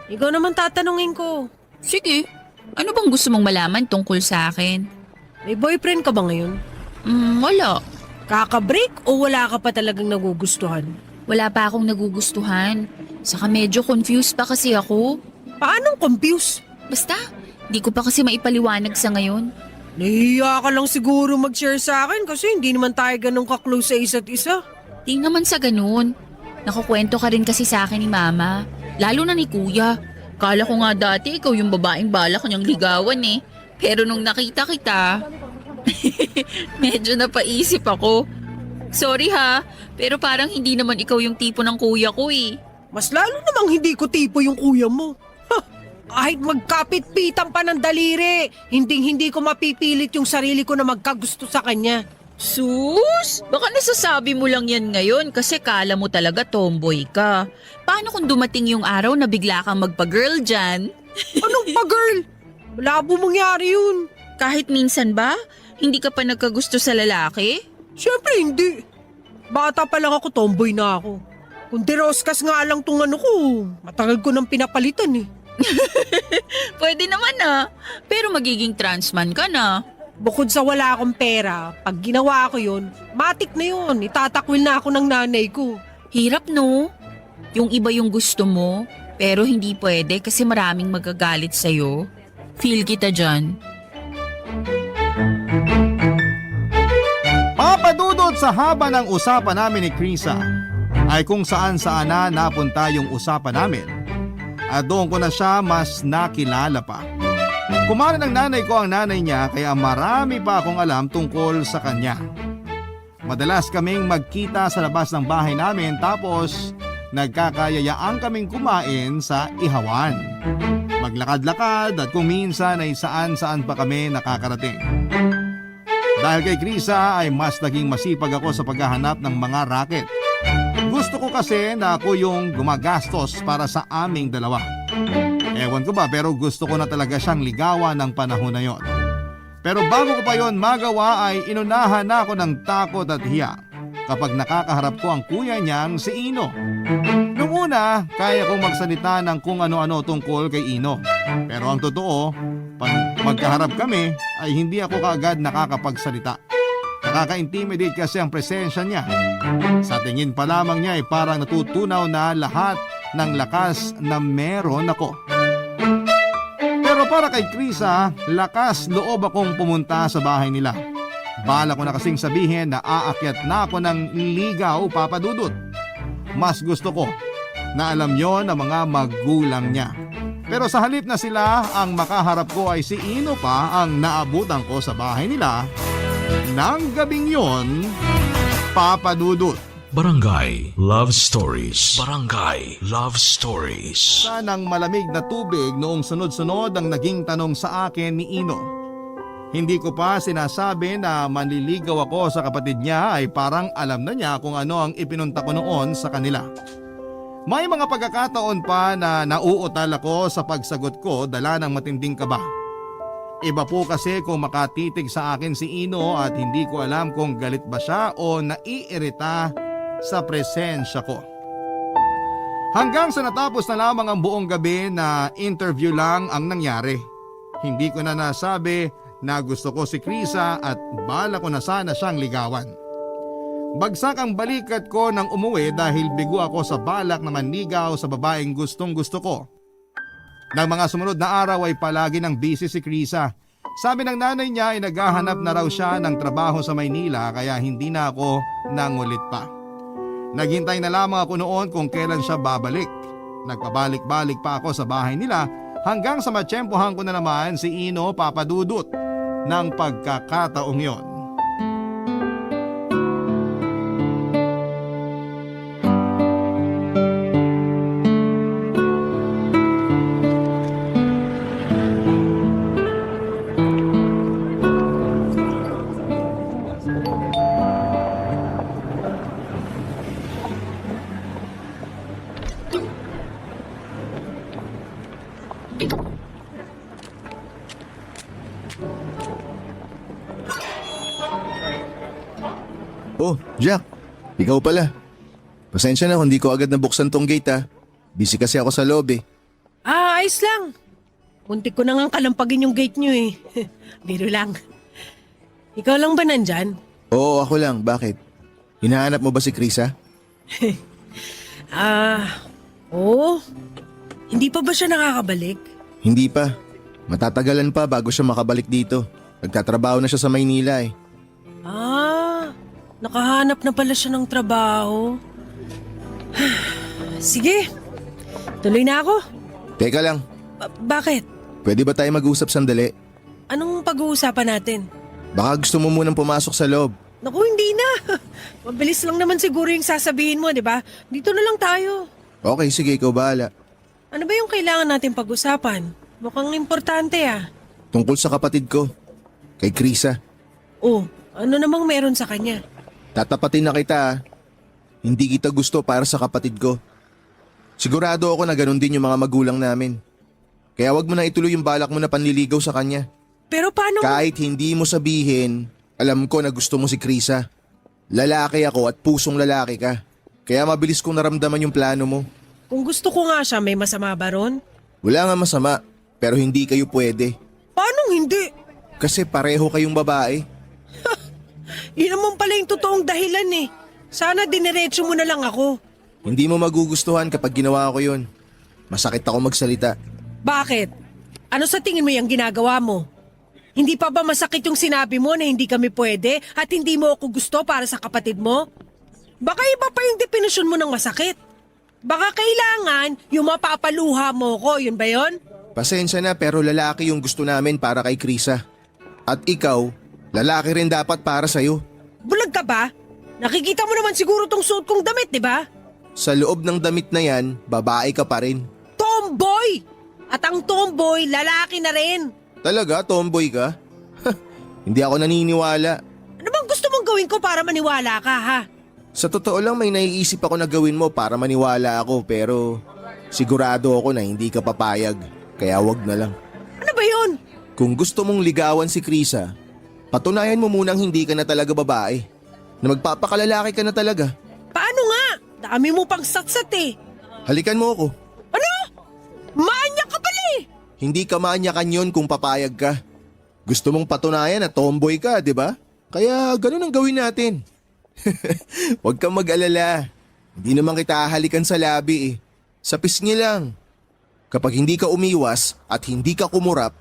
Ikaw naman tatanungin ko. Sige. Ano bang gusto mong malaman tungkol sa akin? May boyfriend ka ba ngayon? Wala. Kaka-break o wala ka pa talagang nagugustuhan? Wala pa akong nagugustuhan. Saka medyo confused pa kasi ako. Paanong confused? Basta, di ko pa kasi maipaliwanag sa ngayon. Nahihiya ka lang siguro mag-share sa akin kasi hindi naman tayo ganun ka-close sa isa't isa. Di naman sa ganun. Nakukwento ka rin kasi sa akin ni Mama. Lalo na ni Kuya. Kala ko nga dati ikaw yung babaeng balak niyang ligawan eh. Pero nung nakita kita, medyo napaisip ako. Sorry ha, pero parang hindi naman ikaw yung tipo ng kuya ko eh. Mas lalo namang hindi ko tipo yung kuya mo. Kahit magkapit-pitan pa ng daliri, hindi ko mapipilit yung sarili ko na magkagusto sa kanya. Sus, baka nasasabi mo lang yan ngayon kasi kala mo talaga tomboy ka. Paano kung dumating yung araw na bigla kang magpa-girl dyan? Anong pa-girl? Wala po mangyari yun. Kahit minsan ba, hindi ka pa nagkagusto sa lalaki? Siyempre hindi. Bata pa lang ako, tomboy na ako. Kung diroskas nga lang tong ano ko, matagal ko nang pinapalitan eh. Pwede naman ah, pero magiging transman ka na. Bukod sa wala akong pera, pag ginawa ko yun, matik na yun. Itatakwil na ako ng nanay ko. Hirap no? Yung iba yung gusto mo, pero hindi pwede kasi maraming magagalit sa'yo. Feel kita dyan. Papadudot sa haba ng usapan namin ni Krisa ay kung saan na napunta yung usapan namin. At doon ko na siya mas nakilala pa. Kumare ng nanay ko ang nanay niya kaya marami pa akong alam tungkol sa kanya. Madalas kaming magkita sa labas ng bahay namin tapos nagkakayayaan kaming kumain sa ihawan. Maglakad-lakad at kung minsan ay saan-saan pa kami nakakarating. Dahil kay Krisa ay mas naging masipag ako sa paghahanap ng mga racket. Gusto ko kasi na ako yung gumagastos para sa aming dalawa. Ewan ko ba pero gusto ko na talaga siyang ligawan ng panahon na yon. Pero bago ko pa yon magawa ay inunahan na ako ng takot at hiya kapag nakakaharap ko ang kuya niyang si Ino. Noong una, kaya kong magsalita ng kung ano-ano tungkol kay Ino. Pero ang totoo, pag magkaharap kami ay hindi ako kaagad nakakapagsalita. Nakaka-intimidate kasi ang presensya niya. Sa tingin pa lamang niya ay parang natutunaw na lahat ng lakas na meron ako. Pero para kay Krisa, lakas loob akong pumunta sa bahay nila. Bala ko na kasing sabihin na aakyat na ako ng ligaw, Papa Dudut. Mas gusto ko na alam yon ng mga magulang niya. Pero sa halip na sila ang makaharap ko ay si Ino pa ang naabutan ko sa bahay nila. Nang gabing yon, Papa Dudut. Barangay Love Stories. Barangay Love Stories. Ng malamig na tubig noong sunod-sunod ang naging tanong sa akin ni Ino. Hindi ko pa sinasabi na manliligaw ako sa kapatid niya ay parang alam na niya kung ano ang ipinunta ko noon sa kanila. May mga pagkakataon pa na nauutal ako sa pagsagot ko dala ng matinding kaba. Iba po kasi kung makatitig sa akin si Ino at hindi ko alam kung galit ba siya o naiirita sa presensya ko. Hanggang sa natapos na lamang ang buong gabi na interview lang ang nangyari. Hindi ko na nasabi na gusto ko si Krisa at bala ko na sana siyang ligawan. Bagsak ang balikat ko nang umuwi dahil bigo ako sa balak na manligaw sa babaeng gustong gusto ko. Nang mga sumunod na araw ay palagi nang busy si Krisa. Sabi ng nanay niya ay naghahanap na raw siya ng trabaho sa Maynila kaya hindi na ako nangulit pa. Naghintay na lamang ako noon kung kailan siya babalik. Nagpabalik-balik pa ako sa bahay nila hanggang sa matsyempohan ko na naman si Ino, Papa Dudut ng pagkakataong yon. Oh, Jack. Ikaw pala. Pasensya na kung di ko agad nabuksan tong gate ha. Busy kasi ako sa loob eh. Ayos lang. Muntik ko na nga kalampagin yung gate nyo eh. Biro lang. Ikaw lang ba nandyan? Oo, ako lang. Bakit? Hinahanap mo ba si Krisa? Oo. Hindi pa ba siya nakakabalik? Hindi pa. Matatagalan pa bago siya makabalik dito. Nagtatrabaho na siya sa Maynila eh. Nakahanap na pala siya ng trabaho. Sige, tuloy na ako. Teka lang, Bakit? pwede ba tayo mag-usap sandali? Anong pag-uusapan natin? Baka gusto mo munang pumasok sa loob. Naku, hindi na. Mabilis lang naman siguro yung sasabihin mo, di ba? Dito na lang tayo. Okay, sige, ikaw bahala. Ano ba yung kailangan natin pag-usapan? Mukhang importante ah. Tungkol sa kapatid ko, kay Krisa. Oh, ano namang meron sa kanya? Tatapatin na kita ah. Hindi kita gusto para sa kapatid ko. Sigurado ako na ganun din yung mga magulang namin. Kaya wag mo na ituloy yung balak mo na panliligaw sa kanya. Pero paano? Kahit hindi mo sabihin, alam ko na gusto mo si Krisa. Lalaki ako at pusong lalaki ka. Kaya mabilis kong naramdaman yung plano mo. Kung gusto ko nga siya, may masama ba ron? Wala nga masama, pero hindi kayo pwede. Paano hindi? Kasi pareho kayong babae. Yun naman pala yung totoong dahilan eh. Sana diniretso mo na lang ako. Hindi mo magugustuhan kapag ginawa ko yun. Masakit ako magsalita. Bakit? Ano sa tingin mo yung ginagawa mo? Hindi pa ba masakit yung sinabi mo na hindi kami pwede at hindi mo ako gusto para sa kapatid mo? Baka iba pa yung definisyon mo ng masakit. Baka kailangan yung mapapaluha mo ko, yun ba yun? Pasensya na pero lalaki yung gusto namin para kay Krisa. At ikaw, lalaki rin dapat para sa'yo. Bulag ka ba? Nakikita mo naman siguro tong suot kong damit, di ba? Sa loob ng damit na yan, babae ka pa rin. Tomboy! At ang tomboy, lalaki na rin. Talaga, tomboy ka? Hindi ako naniniwala. Ano bang gusto mong gawin ko para maniwala ka, ha? Sa totoo lang may naiisip ako na gawin mo para maniwala ako pero sigurado ako na hindi ka papayag. Kaya wag na lang. Ano ba yun? Kung gusto mong ligawan si Krisa, patunayan mo munang hindi ka na talaga babae. Na magpapakalalaki ka na talaga. Paano nga? Dami mo pang satsat eh. Halikan mo ako. Ano? Manya ka pala eh! Hindi ka maanyakan yun kung papayag ka. Gusto mong patunayan na tomboy ka, di ba? Kaya ganun ang gawin natin. Huwag kang mag-alala. Hindi naman kita hahalikan sa labi eh. Sa pisngi lang. Kapag hindi ka umiwas at hindi ka kumurap,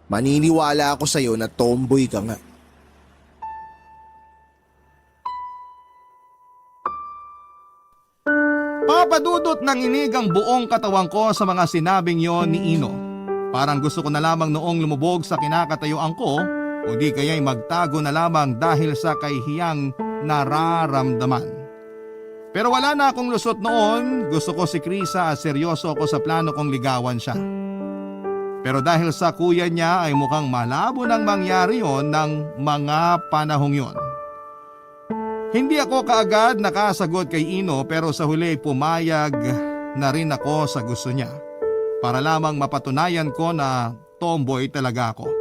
maniniwala ako sa'yo na tomboy ka nga. Papadudot ng inig ang buong katawan ko sa mga sinabing yon ni Ino. Parang gusto ko na lamang noong lumubog sa kinakatayuan ko o di kaya'y magtago na lamang dahil sa kahihiyang nararamdaman. Pero wala na akong lusot noon, gusto ko si Krisa at seryoso ako sa plano kong ligawan siya. Pero dahil sa kuya niya ay mukhang malabo nang mangyari yon ng mga panahong yon. Hindi ako kaagad nakasagot kay Ino pero sa huli pumayag na rin ako sa gusto niya. Para lamang mapatunayan ko na tomboy talaga ako.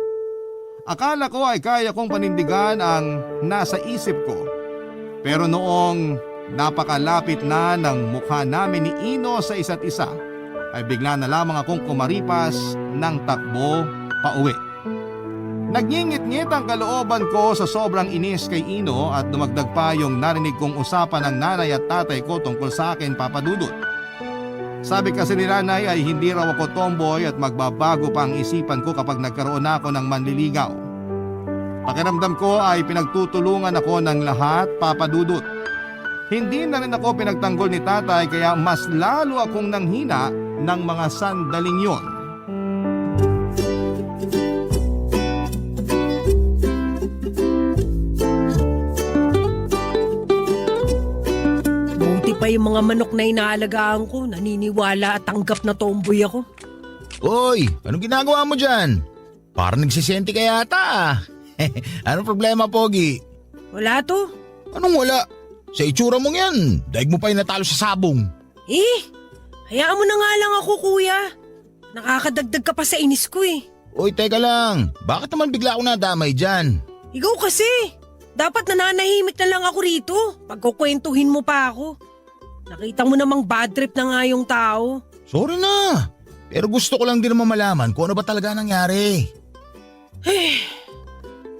Akala ko ay kaya kong panindigan ang nasa isip ko. Pero noong napakalapit na ng mukha namin ni Ino sa isa't isa, ay bigla na lamang akong kumaripas ng takbo pauwi. Nagngingit-ngit ang kalooban ko sa sobrang inis kay Ino at dumagdag pa yung narinig kong usapan ng nanay at tatay ko tungkol sa akin, Papa Dudut. Sabi kasi ni nanay ay hindi raw ako tomboy at magbabago pa ang isipan ko kapag nagkaroon na ako ng manliligaw. Pakiramdam ko ay pinagtutulungan ako ng lahat, Papa Dudut. Hindi na rin ako pinagtanggol ni tatay kaya mas lalo akong nanghina ng mga sandaling yon. Pa yung mga manok na inaalagaan ko, naniniwala at tanggap na tomboy ako. Hoy, anong ginagawa mo dyan? Parang nagsisenti ka yata ah. Anong problema, Pogi? Wala to. Anong wala? Sa itsura mong yan, daig mo pa yung natalo sa sabong. Hayaan mo na nga lang ako, kuya. Nakakadagdag ka pa sa inis ko eh. Uy, teka lang. Bakit naman bigla ako nadamay dyan? Ikaw kasi. Dapat nananahimik na lang ako rito. Pagkukwentuhin mo pa ako. Nakita mo namang bad trip na nga yung tao. Sorry na. Pero gusto ko lang din naman malaman kung ano ba talaga nangyari.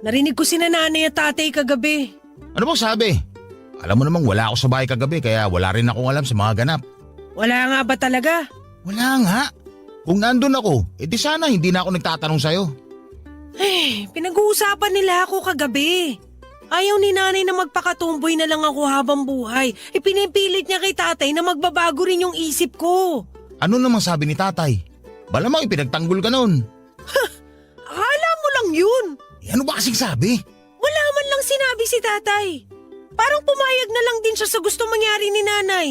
Narinig ko si nanay at tatay kagabi. Ano bang sabi? Alam mo namang wala ako sa bahay kagabi kaya wala rin akong alam sa mga ganap. Wala nga ba talaga? Wala nga. Kung nandun ako, edi sana hindi na ako nagtatanong sa'yo. Pinag-uusapan nila ako kagabi. Ayaw ni nanay na magpakatumboy na lang ako habang buhay. Ipinipilit niya kay tatay na magbabago rin yung isip ko. Ano namang sabi ni tatay? Malamang ipinagtanggol ka nun. Akala mo lang yun. Ano ba kasing sabi? Wala man lang sinabi si tatay. Parang pumayag na lang din siya sa gusto mangyari ni nanay.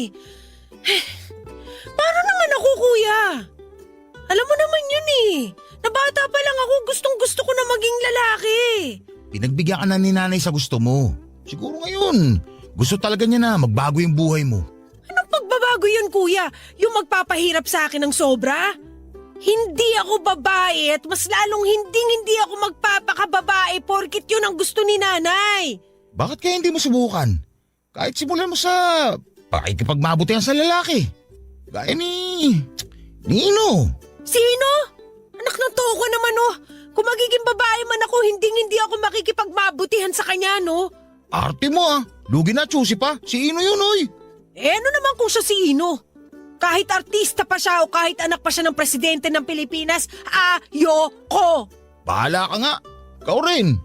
Paano naman ako, kuya? Alam mo naman yun eh. Nabata pa lang ako, gustong-gusto ko na maging lalaki. Pinagbigyan ka na ni nanay sa gusto mo. Siguro ngayon, gusto talaga niya na magbago yung buhay mo. Anong pagbabago yun, kuya? Yung magpapahirap sa akin ng sobra? Hindi ako babae at mas lalong hindi ako magpapakababae porkit yun ang gusto ni nanay. Bakit kaya hindi mo subukan? Kahit simulan mo sa pakikipagmabutihan sa lalaki. Gaya ni Nino. Sino? Anak ng toko naman oh. Kung magiging babae man ako, hindi ako makikipagmabutihan sa kanya, no? Arte mo ah. Lugi na choosy pa. Si Ino yun oy. Ano naman kung siya si Ino? Kahit artista pa siya o kahit anak pa siya ng presidente ng Pilipinas, ayoko! Bahala ka nga. Ikaw rin.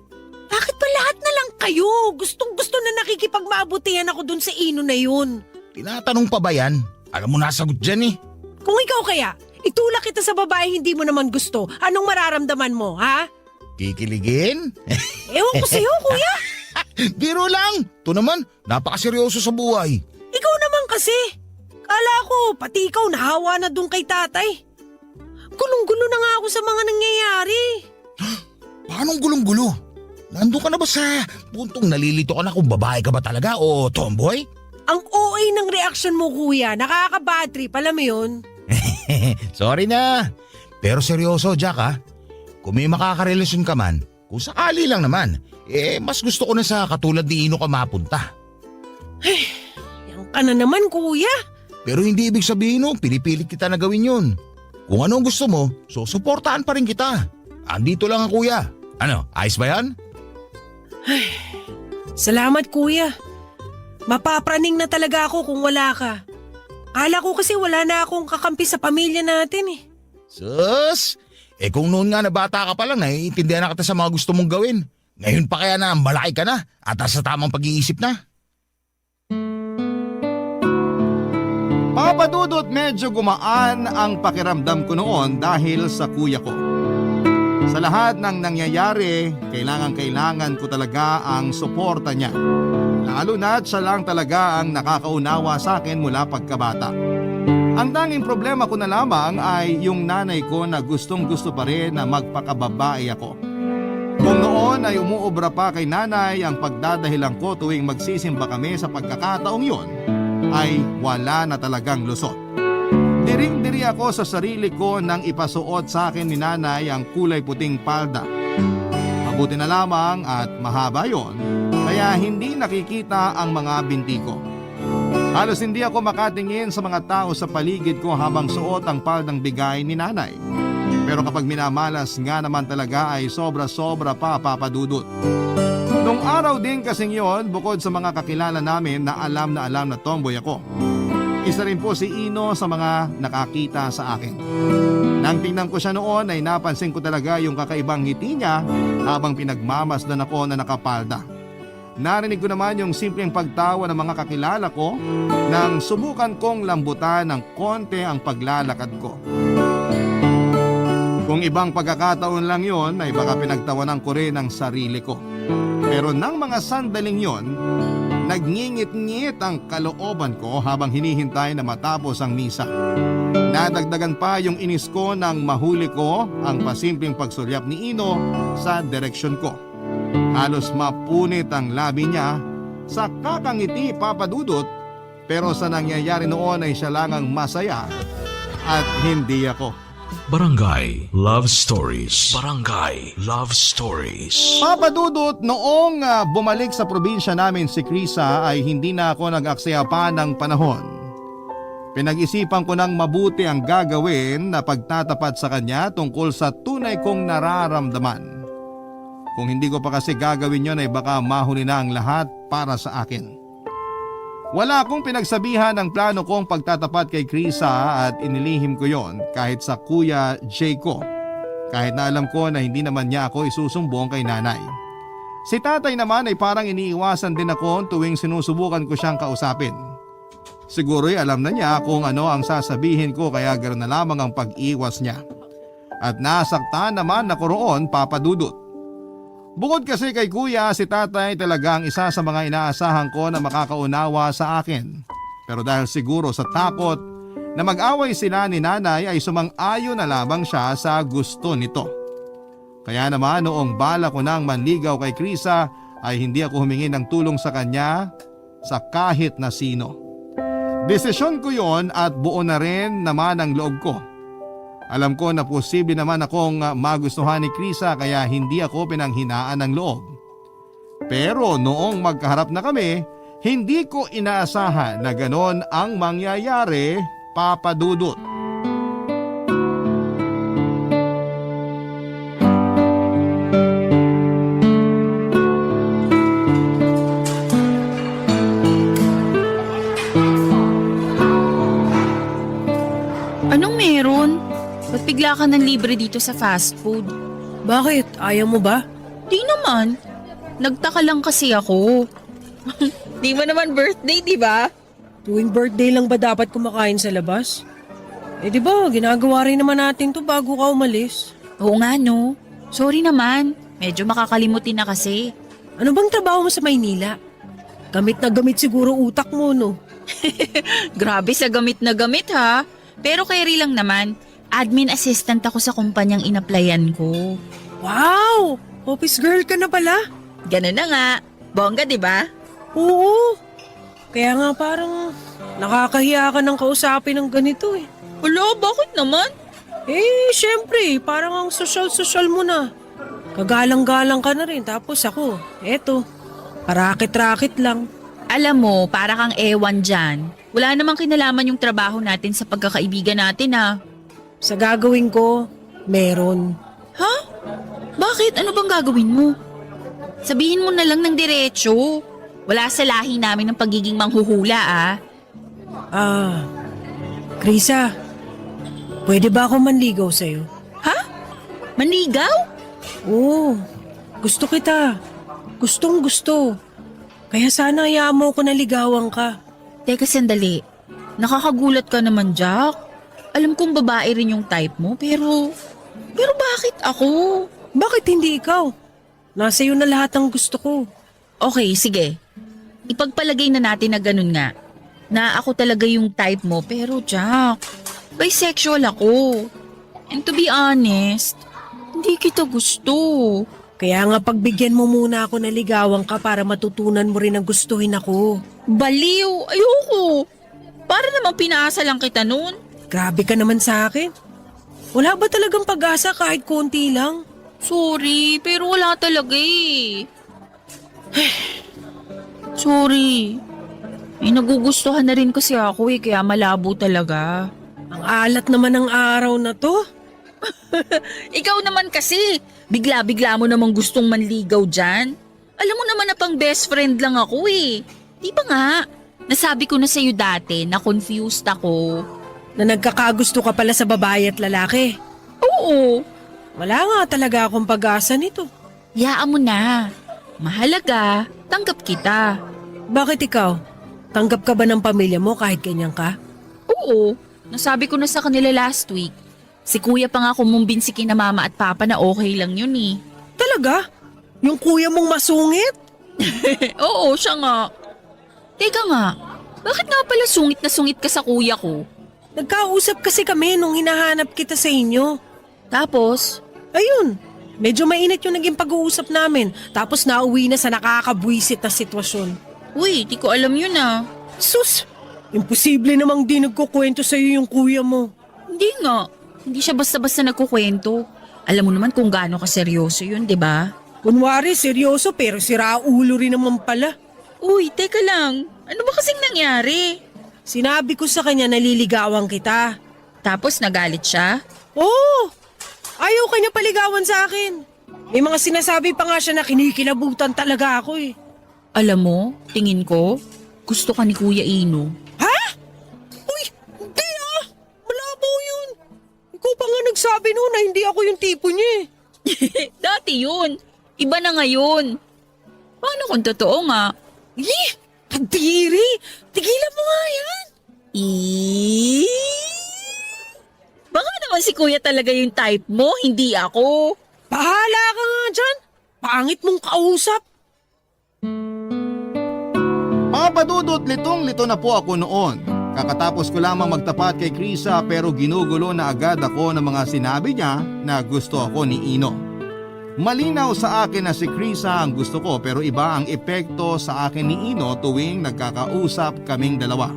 Bakit ba lahat na lang kayo? Gustong-gusto na nakikipagmabutihan ako dun sa Ino na yun. Tinatanong pa ba yan? Alam mo nasagot dyan eh. Kung ikaw kaya, itulak kita sa babae hindi mo naman gusto, anong mararamdaman mo, ha? Kikiligin? Ewan ko sa'yo, kuya. Biro lang. Ito naman, napakaseryoso sa buhay. Ikaw naman kasi. Kala ko, pati ikaw nahawa na dun kay tatay. Gulong-gulo na nga ako sa mga nangyayari. Paanong gulong-gulo? Nandun ka na ba sa puntong nalilito ka na kung babae ka ba talaga o tomboy? Ang OA ng reaction mo, kuya, nakaka-bad trip, alam mo yun? Sorry na. Pero seryoso, Jack ha. Kung may makakarelasyon ka man, kung sakali lang naman, mas gusto ko na sa katulad ni Ino ka mapunta. Yan ka na naman, kuya. Pero hindi ibig sabihin no, pinipilit kita na gawin yun. Kung anong gusto mo, susuportahan pa rin kita. Andito lang ang kuya. Ano, ayos ba yan? Salamat, kuya. Mapapraning na talaga ako kung wala ka. Kala ko kasi wala na akong kakampi sa pamilya natin eh. Sus! Kung noon nga na bata ka pa lang, naiintindihan na kita sa mga gusto mong gawin. Ngayon pa kaya na malaki ka na at sa tamang pag-iisip na. Papa Dudut, medyo gumaan ang pakiramdam ko noon dahil sa kuya ko. Sa lahat ng nangyayari, kailangan ko talaga ang suporta niya. Lalo na't siya lang talaga ang nakakaunawa sa akin mula pagkabata. Ang tanging problema ko na lamang ay yung nanay ko na gustong-gusto pa rin na magpakababae ako. Kung noon ay umuobra pa kay nanay ang pagdadahilan ko tuwing magsisimba kami sa pagkakataong yon, ay wala na talagang lusot. Diring-diri ako sa sarili ko nang ipasuot sa akin ni nanay ang kulay puting palda. Mabuti na lamang at mahaba yon, kaya hindi nakikita ang mga binti ko. Halos hindi ako makatingin sa mga tao sa paligid ko habang suot ang paldang bigay ni nanay. Pero kapag minamalas nga naman talaga ay sobra-sobra pa, Papa Dudut. Nung araw din kasing yon, bukod sa mga kakilala namin na alam na tomboy ako, isa rin po si Ino sa mga nakakita sa akin. Nang tingnan ko siya noon ay napansin ko talaga yung kakaibang ngiti niya habang pinagmamasdan ako na nakapalda. Narinig ko naman yung simpleng pagtawa ng mga kakilala ko nang subukan kong lambutan ng konti ang paglalakad ko. Kung ibang pagkakataon lang yon ay baka pinagtawanan ko rin ang sarili ko. Pero nang mga sandaling yon, nagngingit-ngit ang kalooban ko habang hinihintay na matapos ang misa. Nadagdagan pa yung inis ko nang mahuli ko ang pasimpleng pagsulyap ni Ino sa direksyon ko. Halos mapunit ang labi niya sa kakangiti, Papa Dudut, pero sa nangyayari noon ay siya lang ang masaya at hindi ako. Barangay Love Stories. Barangay Love Stories. Papadudot, noong bumalik sa probinsya namin si Krisa ay hindi na ako nag-aksaya pa ng panahon. Pinag-isipan ko ng mabuti ang gagawin na pagtatapat sa kanya tungkol sa tunay kong nararamdaman. Kung hindi ko pa kasi gagawin yon ay baka mahuli na ang lahat para sa akin. Wala akong pinagsabihan ng plano kong pagtatapat kay Krisa at inilihim ko yon kahit sa Kuya Jay ko. Kahit na alam ko na hindi naman niya ako isusumbong kay nanay. Si tatay naman ay parang iniiwasan din ako tuwing sinusubukan ko siyang kausapin. Siguro'y alam na niya kung ano ang sasabihin ko kaya ganoon na lamang ang pag-iwas niya. At nasaktan naman ako roon, Papa Dudut. Bukod kasi kay kuya, si tatay talagang isa sa mga inaasahan ko na makakaunawa sa akin. Pero dahil siguro sa takot na mag-away sila ni nanay ay sumang-ayon na lamang siya sa gusto nito. Kaya naman noong bala ko nang manligaw kay Krisa ay hindi ako humingi ng tulong sa kanya sa kahit na sino. Desisyon ko yon at buo na rin naman ang loob ko. Alam ko na posible naman akong magustuhan ni Krisa kaya hindi ako pinanghinaan ng loob. Pero noong magkaharap na kami, hindi ko inaasahan na ganon ang mangyayari, Papa Dudut. Anong meron? Ba't bigla ka ng libre dito sa fast food? Bakit? Ayaw mo ba? Di naman. Nagtaka lang kasi ako. Di mo naman birthday, di ba? Tuwing birthday lang ba dapat kumakain sa labas? Eh di ba, ginagawa rin naman natin to bago ka umalis. Oo nga no. Sorry naman. Medyo makakalimutin na kasi. Ano bang trabaho mo sa Maynila? Gamit na gamit siguro utak mo, no? Grabe sa gamit na gamit ha. Pero carry lang naman. Admin assistant ako sa kumpanyang inaplayan ko. Wow! Office girl ka na pala? Ganun na nga. Bongga, di ba? Oo. Kaya nga parang nakakahiya ka ng kausapin ng ganito eh. Wala, bakit naman? Eh, syempre, parang ang social mo na. Kagalang-galang ka na rin, tapos ako, eto, parakit-rakit lang. Alam mo, para kang ewan dyan. Wala namang kinalaman yung trabaho natin sa pagkakaibigan natin ah. Sa gagawin ko, meron. Ha? Bakit? Ano bang gagawin mo? Sabihin mo na lang ng diretso. Wala sa lahi namin ng pagiging manghuhula ah. Krisa, pwede ba ako manligaw sa'yo? Ha? Manligaw? Oo, gusto kita. Gustong gusto. Kaya sana hayaan mo ko naligawan ka. Teka sandali. Nakakagulat ka naman, Jack. Alam kong babae rin yung type mo, pero bakit ako? Bakit hindi ikaw? Nasa iyo na lahat ng gusto ko. Okay, sige. Ipagpalagay na natin na ganun nga. Na ako talaga yung type mo, pero Jack, bisexual ako. And to be honest, hindi kita gusto. Kaya nga pagbigyan mo muna ako naligawan ka para matutunan mo rin ang gustuhin ako. Baliw, ayoko. Para namang pinaasa lang kita nun. Grabe ka naman sa akin. Wala ba talagang pag-asa kahit konti lang? Sorry, pero wala talaga eh. Sorry. May nagugustuhan na rin kasi ako eh, kaya malabo talaga. Ang alat naman ng araw na to. Ikaw naman kasi, bigla-bigla mo namang gustong manligaw dyan. Alam mo naman na pang best friend lang ako eh. Di ba nga? Nasabi ko na sa'yo dati na confused ako. Na nagkakagusto ka pala sa babae at lalaki. Oo. Wala nga talaga akong pag-asa nito. Yaan mo na. Mahalaga, tanggap kita. Bakit ikaw? Tanggap ka ba ng pamilya mo kahit ganyan ka? Oo. Nasabi ko na sa kanila last week. Si kuya pa nga kumumbinsi kina mama at papa na okay lang yun eh. Talaga? Yung kuya mong masungit? Oo, siya nga. Teka nga, bakit nga pala sungit na sungit ka sa kuya ko? Nagkausap kasi kami nung hinahanap kita sa inyo. Tapos? Ayun, medyo mainit yung naging pag-uusap namin. Tapos nauwi na sa nakakabwisit na sitwasyon. Uy, di ko alam yun ah. Sus, imposible namang di nagkukwento sa'yo yung kuya mo. Hindi nga. Hindi siya basta-basta nagkukwento. Alam mo naman kung gaano kaseryoso yun, di ba? Kunwari, seryoso pero siraulo rin naman pala. Uy, teka lang. Ano ba kasing nangyari? Sinabi ko sa kanya naliligawan kita. Tapos nagalit siya? Oo! Ayaw kanya paligawan sa akin. May mga sinasabi pa nga siya na kinikilabutan talaga ako eh. Alam mo, tingin ko, gusto ka ni Kuya Ino. Ha? Uy, hindi ah! Malabo yun. Ikaw pa nga nagsabi noon na hindi ako yung tipo niya eh. Dati yun. Iba na ngayon. Paano kung totoo nga? Kadiri! Tigilan mo nga yan! Baka naman si Kuya talaga yung type mo, hindi ako. Bahala ka nga dyan! Pangit mong kausap! Mga padudot, litong-lito na po ako noon. Kakatapos ko lamang magtapat kay Krisa pero ginugulo na agad ako ng mga sinabi niya na gusto ako ni Ino. Malinaw sa akin na si Krisa ang gusto ko pero iba ang epekto sa akin ni Ino tuwing nagkakausap kaming dalawa.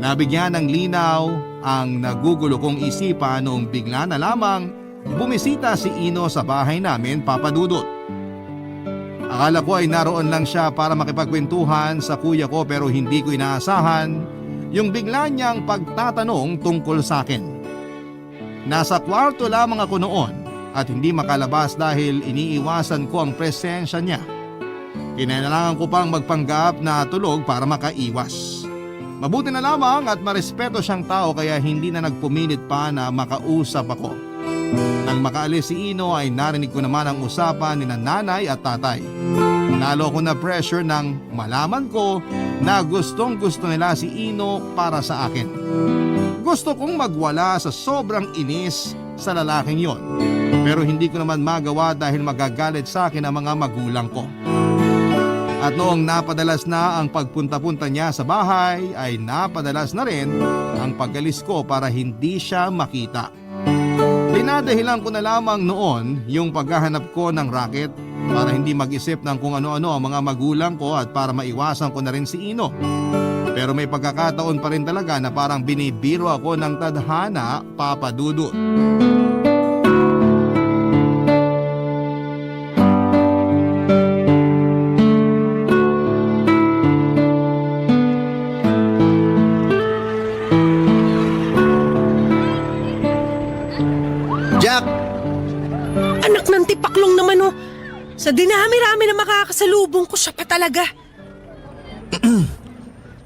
Nabigyan ng linaw ang nagugulo kong isipan noong bigla na lamang bumisita si Ino sa bahay namin, Papa Dudut. Akala ko ay naroon lang siya para makipagkwentuhan sa kuya ko pero hindi ko inaasahan yung bigla niyang pagtatanong tungkol sa akin. Nasa kwarto lamang ako noon at hindi makalabas dahil iniiwasan ko ang presensya niya. Kinailangan ko pang magpanggap na tulog para makaiwas. Mabuti na lamang at marespeto siyang tao kaya hindi na nagpumilit pa na makausap ako. Nang makaalis si Ino ay narinig ko naman ang usapan ni nanay at tatay. Nalo ko na pressure nang malaman ko na gustong gusto nila si Ino para sa akin. Gusto kong magwala sa sobrang inis sa lalaking yon. Pero hindi ko naman magawa dahil magagalit sa akin ang mga magulang ko. At noong napadalas na ang pagpunta-punta niya sa bahay ay napadalas na rin ang pagalis ko para hindi siya makita. Dinadahilan ko na lamang noon yung paghahanap ko ng racket para hindi mag-isip ng kung ano-ano ang mga magulang ko at para maiwasan ko na rin si Ino. Pero may pagkakataon pa rin talaga na parang binibiro ako ng tadhana, Papa Dudut. Jack! Anak ng tipaklong naman oh. Sa dinami-rami na makakasalubong ko siya pa talaga.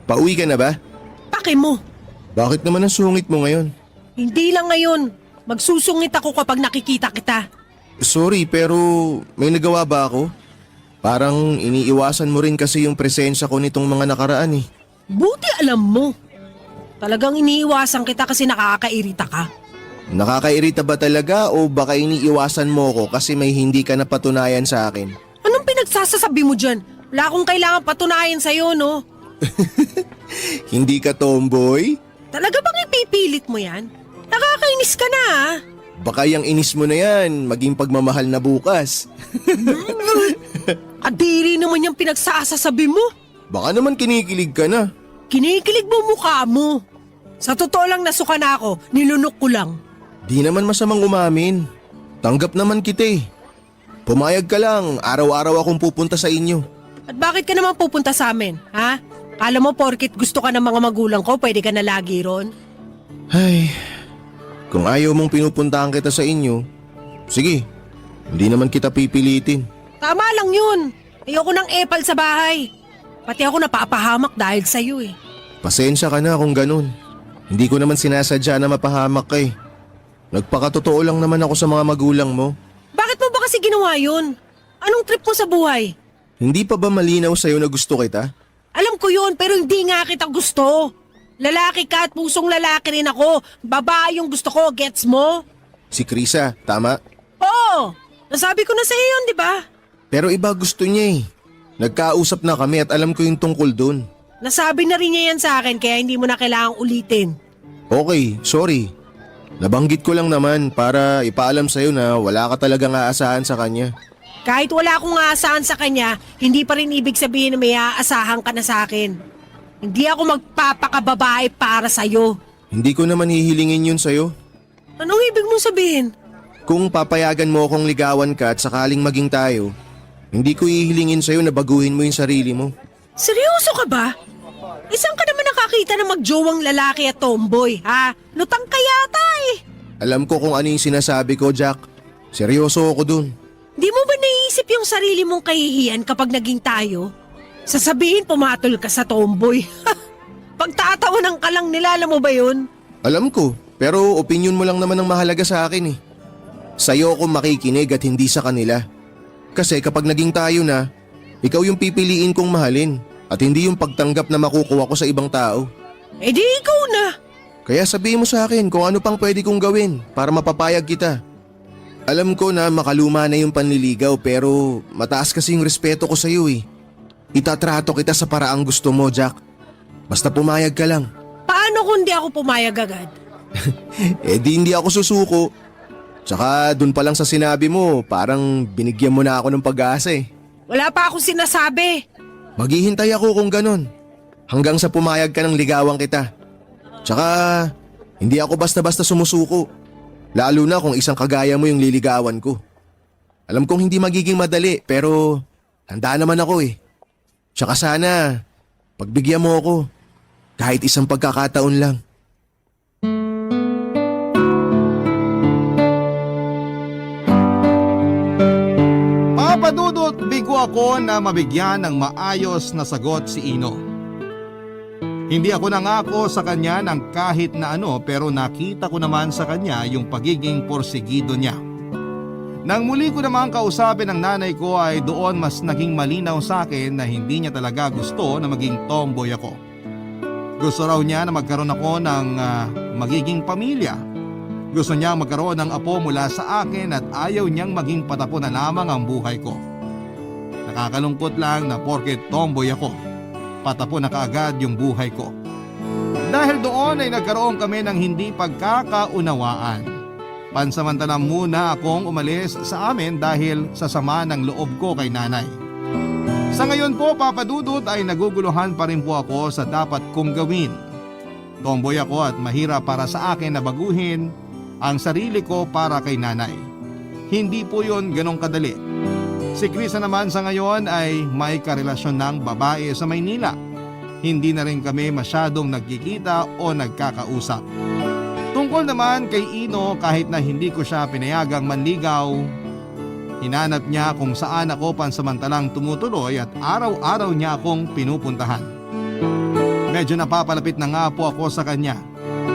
Pauwi ka na ba? Pake mo. Bakit naman ang sungit mo ngayon? Hindi lang ngayon. Magsusungit ako kapag nakikita kita. Sorry pero may nagawa ba ako? Parang iniiwasan mo rin kasi yung presensya ko nitong mga nakaraan eh. Buti alam mo. Talagang iniiwasan kita kasi nakakairita ka. Nakakairita ba talaga o baka iniiwasan mo ko kasi may hindi ka napatunayan sa akin? Anong pinagsasasabi mo dyan? Wala akong kailangan patunayan sa'yo, no? Hindi ka tomboy? Talaga bang ipipilit mo yan? Nakakainis ka na ah. Baka yung inis mo na yan, maging pagmamahal na bukas. Kadiri naman yung pinagsasasabi mo. Baka naman kinikilig ka na. Kinikilig mo mukha mo. Sa totoo lang nasuka na ako, nilunok ko lang. Di naman masamang umamin. Tanggap naman kita eh. Pumayag ka lang, araw-araw akong pupunta sa inyo. At bakit ka naman pupunta sa amin, ha? Kala mo porkit gusto ka ng mga magulang ko, pwede ka na lagi ron? Ay, kung ayaw mong pinupuntahan kita sa inyo, sige, hindi naman kita pipilitin. Tama lang yun. Ayoko ng epal sa bahay. Pati ako napapahamak dahil sa'yo eh. Pasensya ka na kung ganun. Hindi ko naman sinasadya na mapahamak ka eh. Nagpakatotoo lang naman ako sa mga magulang mo. Bakit mo ba kasi ginawa yun? Anong trip mo sa buhay? Hindi pa ba malinaw sa'yo na gusto kita? Alam ko yun pero hindi nga kita gusto. Lalaki ka at pusong lalaki rin ako. Babae yung gusto ko, gets mo? Si Krisa, tama? Oo, nasabi ko na sa iyo yun, di ba? Pero iba gusto niya eh. Nagkausap na kami at alam ko yung tungkol dun. Nasabi na rin niya yan sa akin kaya hindi mo na kailangang ulitin. Okay, sorry. Nabanggit ko lang naman para ipaalam sa'yo na wala ka talagang aasahan sa kanya. Kahit wala akong aasahan sa kanya, hindi pa rin ibig sabihin na may aasahan ka na sa akin. Hindi ako magpapakababae para sa'yo. Hindi ko naman hihilingin yun sa'yo. Anong ibig mong sabihin? Kung papayagan mo akong ligawan ka at sakaling maging tayo, hindi ko ihilingin sa'yo na baguhin mo yung sarili mo. Seryoso ka ba? Isang ka naman nakakita na magjowang lalaki at tomboy, ha? Lutang ka yata eh. Alam ko kung ano yung sinasabi ko, Jack. Seryoso ako dun. Di mo ba naiisip yung sarili mong kahihiyan kapag naging tayo? Sasabihin pumatol ka sa tomboy. Pagtatawanan ka lang nila, alam mo ba yun? Alam ko, pero opinion mo lang naman ang mahalaga sa akin eh. Sa'yo ako makikinig at hindi sa kanila. Kasi kapag naging tayo na, ikaw yung pipiliin kong mahalin at hindi yung pagtanggap na makukuha ko sa ibang tao. Eh di ikaw na. Kaya sabihin mo sa akin kung ano pang pwede kong gawin para mapapayag kita. Alam ko na makaluma na yung panliligaw pero mataas kasi yung respeto ko sa'yo eh. Itatrato kita sa paraang gusto mo, Jack. Basta pumayag ka lang. Paano kung di ako pumayag agad? Eh di hindi ako susuko. Tsaka dun pa lang sa sinabi mo, parang binigyan mo na ako ng pag-asa eh. Wala pa akong sinasabi. Maghihintay ako kung ganun. Hanggang sa pumayag ka ng ligawan kita. Tsaka hindi ako basta-basta sumusuko. Lalo na kung isang kagaya mo yung liligawan ko. Alam kong hindi magiging madali pero handa naman ako eh. Tsaka sana pagbigyan mo ako. Kahit isang pagkakataon lang. Papadudot bigo ako na mabigyan ng maayos na sagot si Ino. Hindi ako nangako sa kanya ng kahit na ano pero nakita ko naman sa kanya yung pagiging porsigido niya. Nang muli ko naman kausapin ng nanay ko ay doon mas naging malinaw sa akin na hindi niya talaga gusto na maging tomboy ako. Gusto raw niya na magkaroon ako ng magiging pamilya. Gusto niya magkaroon ng apo mula sa akin at ayaw niyang maging patapo na lamang ang buhay ko. Nakakalungkot lang na porket tomboy ako, patapo na kaagad yung buhay ko. Dahil doon ay nagkaroon kami ng hindi pagkakaunawaan. Pansamantala muna akong umalis sa amin dahil sa sama ng loob ko kay nanay. Sa ngayon po, Papadudot, ay naguguluhan pa rin po ako sa dapat kong gawin. Tomboy ako at mahirap para sa akin na baguhin ang sarili ko para kay nanay. Hindi po yun ganong kadali. Si Krisa naman sa ngayon ay may karelasyon ng babae sa Maynila. Hindi na rin kami masyadong nagkikita o nagkakausap. Tungkol naman kay Ino, kahit na hindi ko siya pinayagang manligaw, hinanap niya kung saan ako pansamantalang tumutuloy at araw-araw niya akong pinupuntahan. Medyo napapalapit na nga po ako sa kanya,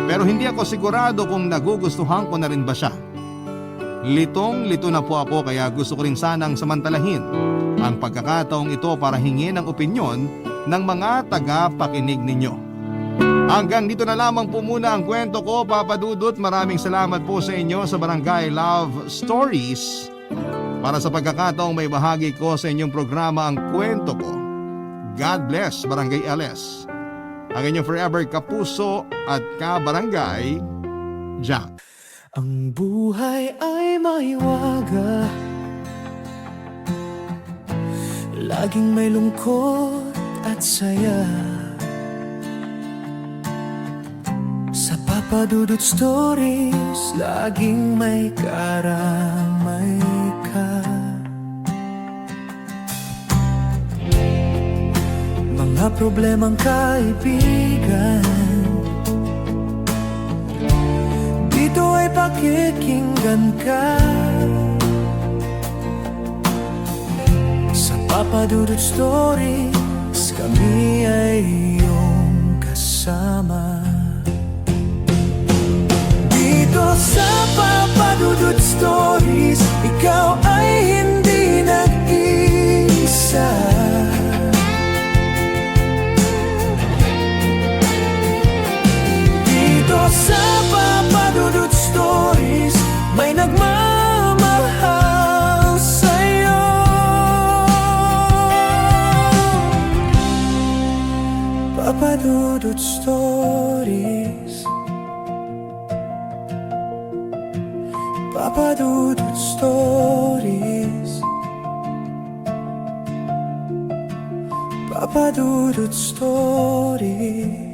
pero hindi ako sigurado kung nagugustuhan ko na rin ba siya. Litong-lito na po ako kaya gusto ko rin sanang samantalahin ang pagkakataong ito para hingin ang opinyon ng mga taga-pakinig ninyo. Hanggang dito na lamang po muna ang kwento ko, Papadudot. Maraming salamat po sa inyo sa Barangay Love Stories para sa pagkakataong may bahagi ko sa inyong programa ang kwento ko. God bless Barangay LS. Ang inyong forever kapuso at kabarangay, Jack. Ang buhay ay maiwaga, laging may lungkot at saya. Sa Papadudot Stories, laging may karamay ka. Mga problemang kaibigan, dito ay pakikinggan ka. Sa Papadudot Stories, kami ay iyong kasama. Dito sa Papadudot Stories, ikaw ay hindi nag-iisa. Dito sa Papadudot Stories, may nagmamahal sa'yo. Papadudot Stories, Papadudot Stories, Papadudot Stories.